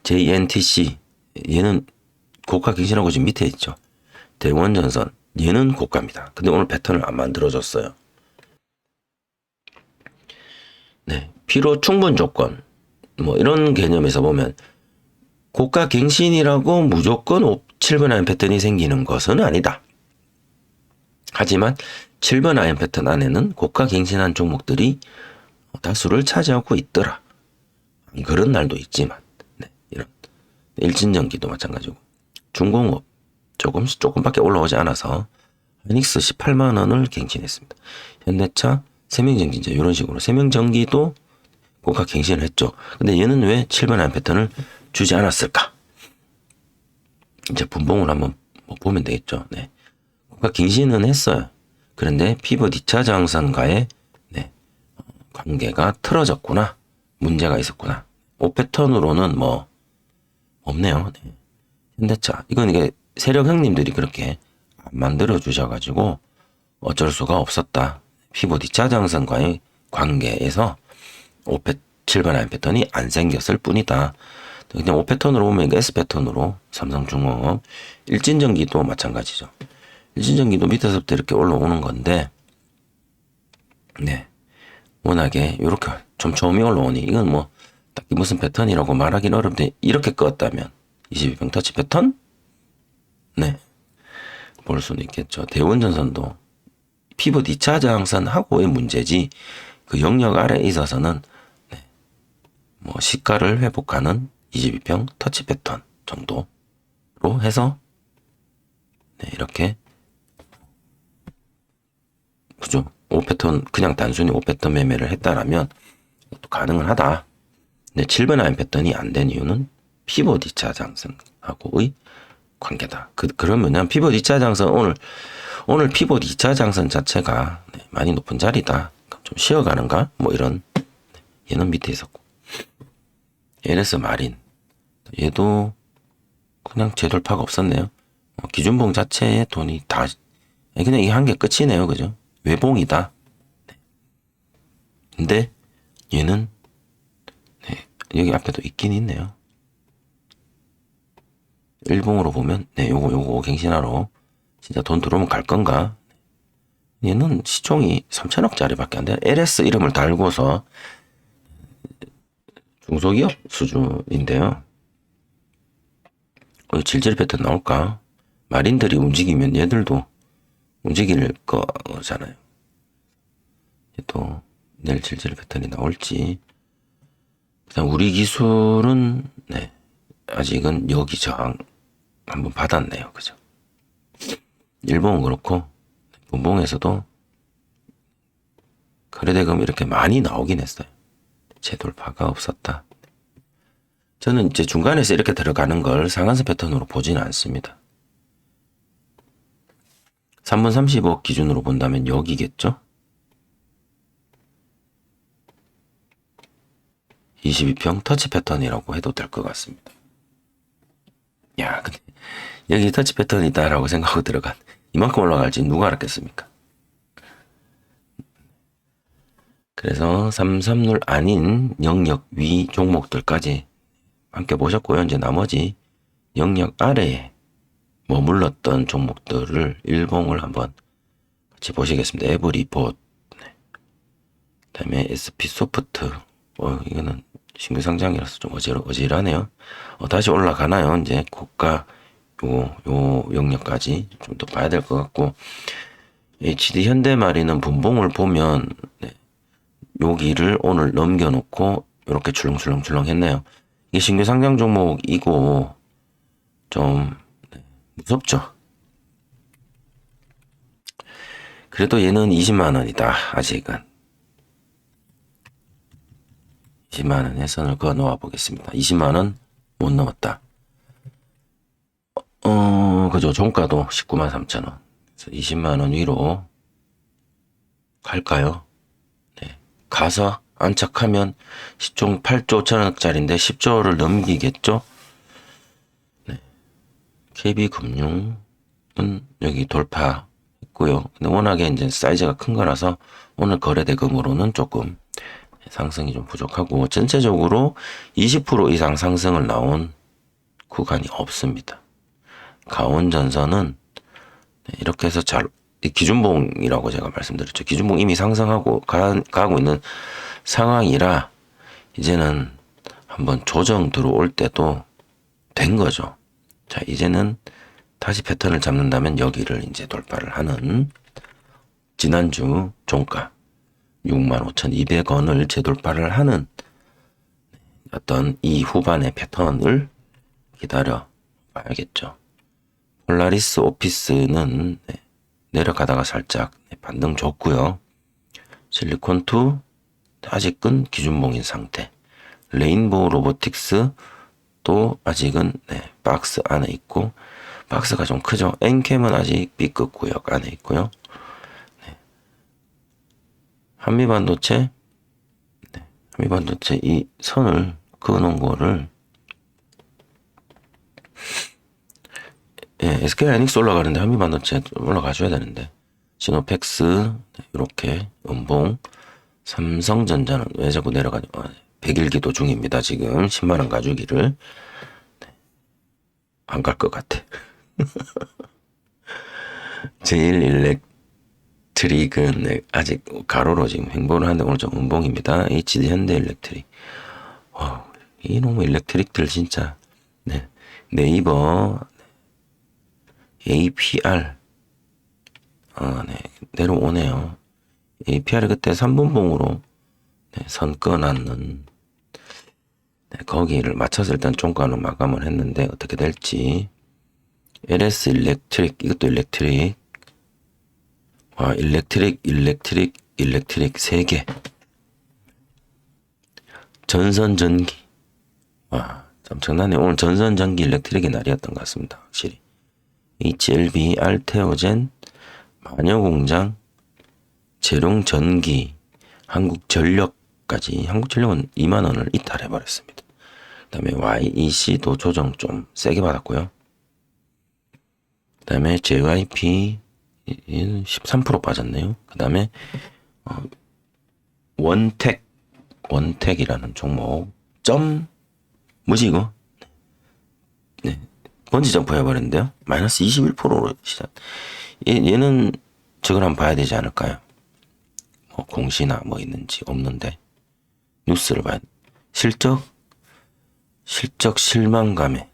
JNTC, 얘는 고가 갱신하고 지금 밑에 있죠. 대원전선, 얘는 고가입니다. 근데 오늘 패턴을 안 만들어줬어요. 네, 필요 충분 조건, 뭐 이런 개념에서 보면 고가 갱신이라고 무조건 7번 아이언 패턴이 생기는 것은 아니다. 하지만 7번 아이언 패턴 안에는 고가 갱신한 종목들이 다수를 차지하고 있더라. 그런 날도 있지만, 이런 일진전기도 마찬가지고 중공업 조금밖에 올라오지 않아서 하이닉스 18만 원을 갱신했습니다. 현대차, 세명전기제 이런 식으로 세명전기도 고가 갱신을 했죠. 근데 얘는 왜 7번 아이언 패턴을 주지 않았을까? 이제 분봉을 한번 보면 되겠죠. 고가 갱신은 했어요. 그런데 피벗 2차 저항선과의 관계가 틀어졌구나. 문제가 있었구나. 5패턴으로는 뭐 없네요. 현대차, 이게 세력 형님들이 그렇게 안 만들어 주셔가지고 어쩔 수가 없었다. 피벗 2차 저항선과의 관계에서 7번 아이언 패턴이 안 생겼을 뿐이다. 그냥 5패턴으로 보면 S패턴으로 삼성중공업, 일진전기도 마찬가지죠. 일진전기도 밑에서부터 이렇게 올라오는 건데, 워낙에 이렇게 촘촘히 올라오니 이건 뭐 딱히 무슨 패턴이라고 말하기는 어렵은데 이렇게 껐다면 22평 터치 패턴? 볼 수는 있겠죠. 대원전선도 피벗 2차 저항선하고의 문제지 그 영역 아래에 있어서는 뭐 시가를 회복하는 22평 터치 패턴 정도로 해서 네, 이렇게 그죠? 5패턴 그냥 단순히 5패턴 매매를 했다라면 또 가능은 하다. 근데 7번 라인 패턴이 안 된 이유는 피봇 2차 장선하고의 관계다. 그러면 피봇 2차 장선 오늘 피봇 2차 장선 자체가 네, 많이 높은 자리다. 좀 쉬어가는가? 뭐 이런 얘는 밑에 있었고 LS 마린 얘도 그냥 재돌파가 없었네요. 기준봉 자체에 돈이 다 그냥 이 한 개 끝이네요. 그죠? 외봉이다. 네. 근데 얘는 네, 여기 앞에도 있긴 있네요. 일봉으로 보면 네, 요거 갱신하러 진짜 돈 들어오면 갈 건가? 얘는 시총이 3천억짜리밖에 안 돼. LS 이름을 달고서 중소기업 수준인데요. 질질 패턴 나올까? 마린들이 움직이면 얘들도 움직일 거잖아요. 또 내일 질질 패턴이 나올지. 그냥 우리 기술은 네, 아직은 여기 저항 한번 받았네요. 그죠? 일본은 그렇고 분봉에서도 거래대금 이렇게 많이 나오긴 했어요. 재돌파가 없었다. 저는 이제 중간에서 이렇게 들어가는 걸 상한선 패턴으로 보지는 않습니다. 3분 35 기준으로 본다면 여기겠죠? 22평 터치 패턴이라고 해도 될 것 같습니다. 야, 근데 여기 터치 패턴이다라고 생각하고 들어간 이만큼 올라갈지 누가 알았겠습니까? 그래서 33룰 아닌 영역 위 종목들까지 함께 보셨고요. 이제 나머지 영역 아래에 머물렀던 종목들을 일봉을 한번 같이 보시겠습니다. 에브리봇, 네. 그다음에 SP 소프트, 이거는 신규 상장이라서 좀 어지러하네요. 다시 올라가나요? 이제 고가 요 영역까지 좀 더 봐야 될 것 같고, HD 현대마리는 분봉을 보면 네, 여기를 오늘 넘겨놓고 이렇게 출렁출렁 했네요. 이게 신규 상장 종목이고 좀 네, 무섭죠. 그래도 얘는 20만 원이다. 아직은 20만 원에 선을 그어 놓아 보겠습니다. 20만 원 못 넘었다. 그죠. 종가도 19만 3천 원. 그래서 20만 원 위로 갈까요? 네. 가서 안착하면 시총 8조 5천억짜리인데 10조를 넘기겠죠? 네. KB금융은 여기 돌파했고요. 근데 워낙에 이제 사이즈가 큰 거라서 오늘 거래대금으로는 조금 상승이 좀 부족하고 전체적으로 20% 이상 상승을 나온 구간이 없습니다. 강원전선은 이렇게 해서 기준봉이라고 제가 말씀드렸죠. 기준봉 이미 상승하고 가고 있는 상황이라 이제는 한번 조정 들어올 때도 된 거죠. 자, 이제는 다시 패턴을 잡는다면 여기를 이제 돌파를 하는 지난주 종가 65,200원을 재돌파를 하는 어떤 이 후반의 패턴을 기다려 봐야겠죠. 폴라리스 오피스는 내려가다가 살짝 반등 줬고요. 실리콘2 아직은 기준봉인 상태. 레인보우 로보틱스 또 아직은 박스 안에 있고 박스가 좀 크죠. 엔캠은 아직 B급 구역 안에 있고요. 한미반도체 한미반도체 이 선을 그어놓은 거를 SK하이닉스 올라가는데 한미반도체 올라가줘야 되는데 시노펙스 이렇게 음봉 삼성전자는 왜 자꾸 내려가냐 100일기도 중입니다. 지금 10만원 가주기를 안 갈 것 같아. 제일 일렉트릭은 아직 가로로 지금 횡보를 하는데 오늘 좀 음봉입니다. HD 현대일렉트릭 이놈의 일렉트릭들 진짜 네이버 APR 내려오네요. APR이 그때 3분봉으로 선 꺼놨는 네, 거기를 맞춰서 일단 종가는 마감을 했는데 어떻게 될지. LS 일렉트릭, 이것도 일렉트릭. 와, 일렉트릭 3개. 전선 전기. 와, 엄청나네. 오늘 전선 전기 일렉트릭의 날이었던 것 같습니다. 확실히. HLB, 알테오젠, 마녀공장, 재롱전기, 한국전력까지. 한국전력은 2만 원을 이탈해버렸습니다. 그 다음에 YEC도 조정 좀 세게 받았고요. 그 다음에 JYP 13% 빠졌네요. 그 다음에 원택이라는 종목 뭐지 이거? 네, 번지 점프 해버렸는데요. 마이너스 21%로 시작. 얘는 저걸 한번 봐야 되지 않을까요? 뭐 공시나 뭐 있는지 없는데 뉴스를 봐야 돼. 실적 실망감에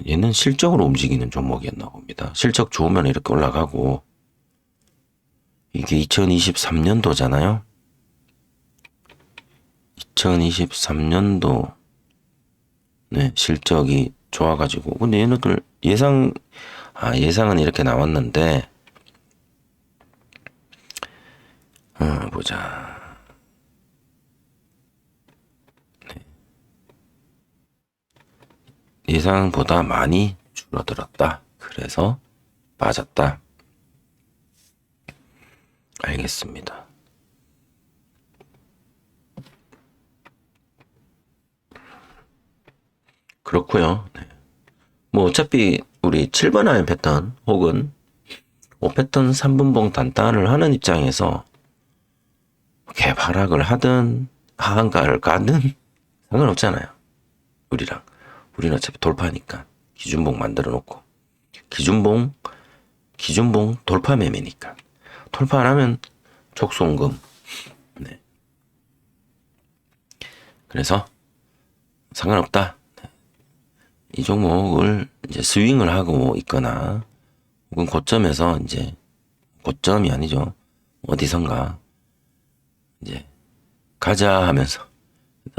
얘는 실적으로 움직이는 종목이었나 봅니다. 실적 좋으면 이렇게 올라가고, 이게 2023년도잖아요. 2023년도 네, 실적이 좋아가지고. 근데 얘네들 예상은 이렇게 나왔는데, 보자. 네. 예상보다 많이 줄어들었다. 그래서 빠졌다. 알겠습니다. 그렇고요. 네. 뭐 어차피 우리 7번 아이언 패턴 혹은 5패턴 3분봉 단단을 하는 입장에서 개발학을 하든 하한가를 가든 상관없잖아요. 우리는 어차피 돌파니까 기준봉 만들어 놓고 기준봉 돌파 매매니까 돌파 안 하면 촉송금. 네. 그래서 상관없다. 네. 이 종목을 이제 스윙을 하고 있거나 혹은 고점에서 이제 고점이 아니죠. 어디선가 이제 가자 하면서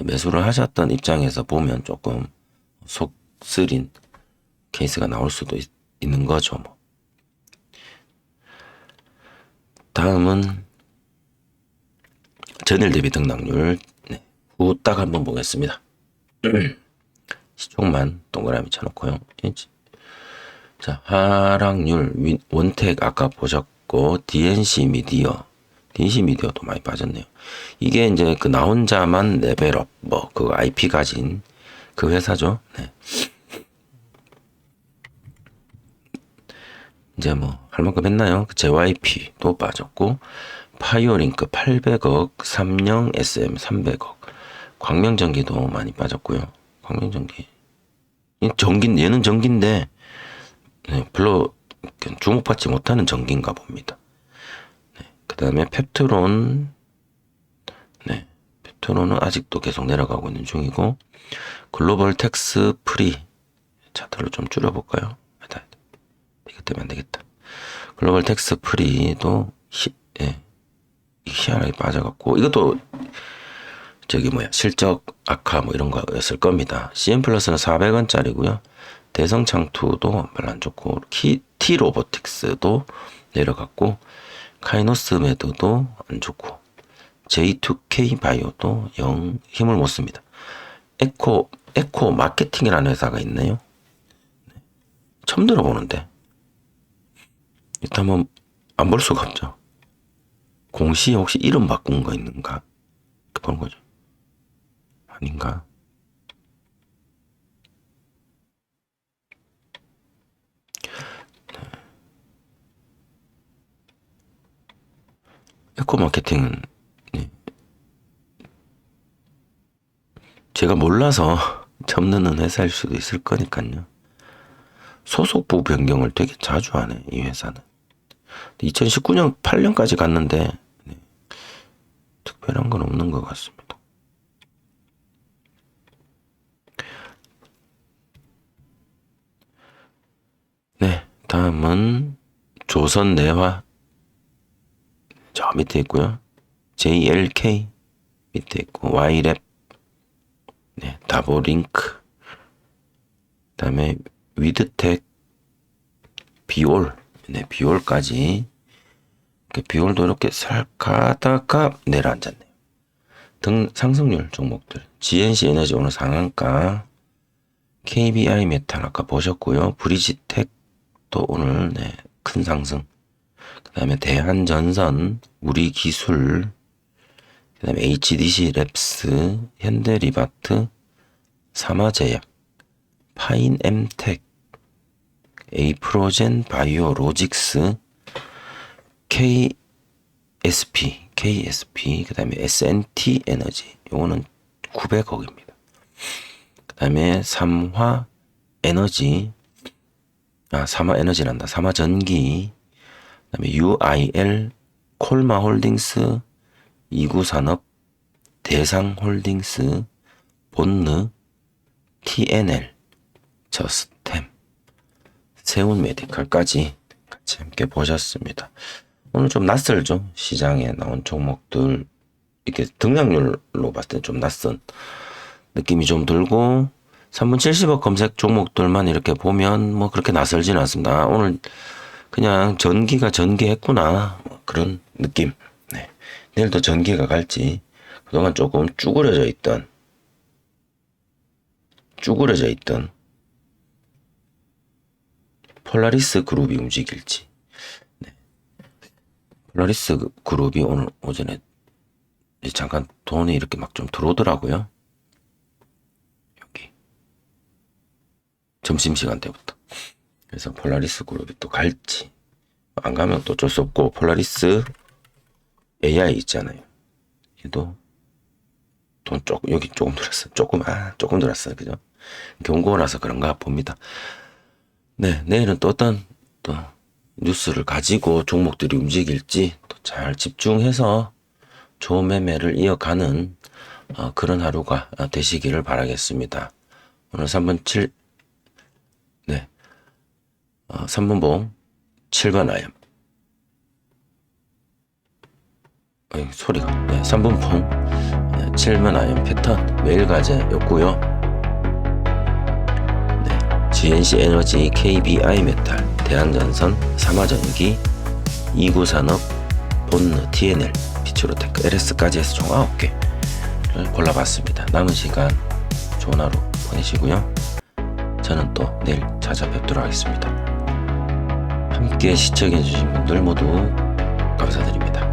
매수를 하셨던 입장에서 보면 조금 속 쓰린 케이스가 나올 수도 있는 거죠. 뭐. 다음은 전일 대비 등락률. 네. 후딱 한번 보겠습니다. 시총만 동그라미 쳐놓고요. 자, 하락률 원택 아까 보셨고 DNC 미디어도 많이 빠졌네요. 이게 이제 그 나 혼자만 레벨업 그 IP 가진 그 회사죠. 네. 이제 뭐 할 만큼 했나요? JYP도 빠졌고 파이어링크 800억, 삼령 SM 300억, 광명전기도 많이 빠졌고요. 광명전기 얘는 전기인데 네, 별로 주목받지 못하는 전기인가 봅니다. 네, 그 다음에 펩트론은 아직도 계속 내려가고 있는 중이고, 글로벌 텍스 프리 차트를 좀 줄여볼까요? 이것 때문에 안 되겠다. 글로벌 텍스 프리도 희한하게 빠져갖고, 이것도 실적 악화 뭐 이런 거였을 겁니다. CM 플러스는 400원짜리고요. 대성창투도 별로 안 좋고, T로보틱스도 내려갔고, 카이노스메드도 안 좋고, J2K 바이오도 영 힘을 못 씁니다. 에코 마케팅이라는 회사가 있네요. 처음 들어보는데. 일단 뭐 안 볼 수가 없죠. 공시에 혹시 이름 바꾼 거 있는가? 보는 거죠. 아닌가? 에코 마케팅은 제가 몰라서 접는 회사일 수도 있을 거니까요. 소속부 변경을 되게 자주 하네, 이 회사는. 2019년 8년까지 갔는데 특별한 건 없는 것 같습니다. 네, 다음은 조선내화 저 밑에 있고요. JLK 밑에 있고, Y랩 네, 다보링크, 그다음에 위드텍, 비올, 네, 비올까지. 비올도 이렇게 살 가다가 내려앉았네요. 등 상승률 종목들, GNC 에너지 오늘 상한가, KBI 메탈 아까 보셨고요. 브리지텍도 오늘 네, 큰 상승. 그다음에 대한전선, 우리기술, 그다음에 HDC 랩스, 현대리바트, 사마제약, 파인엠텍, 에이프로젠 바이오로직스, KSP, 그 다음에 SNT 에너지, 요거는 900억입니다. 그 다음에 삼화 에너지란다. 삼화전기, 그 다음에 UIL, 콜마홀딩스, 이구산업, 대상홀딩스, 본느, TNL, 저스템, 세운메디칼까지 같이 함께 보셨습니다. 오늘 좀 낯설죠? 시장에 나온 종목들, 이렇게 등락률로 봤을 때 좀 낯선 느낌이 좀 들고, 3분 70억 검색 종목들만 이렇게 보면 뭐 그렇게 낯설지는 않습니다. 오늘 그냥 전기가 전개했구나, 뭐 그런 느낌. 네. 내일도 전기가 갈지, 그동안 조금 쭈그려져 있던 폴라리스 그룹이 움직일지. 네. 폴라리스 그룹이 오늘 오전에 잠깐 돈이 이렇게 막 좀 들어오더라고요. 여기 점심시간 때부터. 그래서 폴라리스 그룹이 또 갈지, 안 가면 또 어쩔 수 없고, 폴라리스 AI 있잖아요. 얘도 돈 조금, 여기 조금 들었어요. 조금 들었어요. 그죠? 경고라서 그런가 봅니다. 네, 내일은 또 어떤 또 뉴스를 가지고 종목들이 움직일지 또 잘 집중해서 좋은 매매를 이어가는 그런 하루가 되시기를 바라겠습니다. 오늘 3분봉 7번 아이언. 소리가. 네, 3분봉 7번 아이언 패턴 매일과제였고요. 네, GNC 에너지, KBI 메탈, 대한전선, 삼화전기, 이구산업, 본느, TNL, 피츠로테크, LS까지 해서 총 9개를 골라봤습니다. 남은 시간 좋은 하루 보내시고요. 저는 또 내일 찾아뵙도록 하겠습니다. 함께 시청해주신 분들 모두 감사드립니다.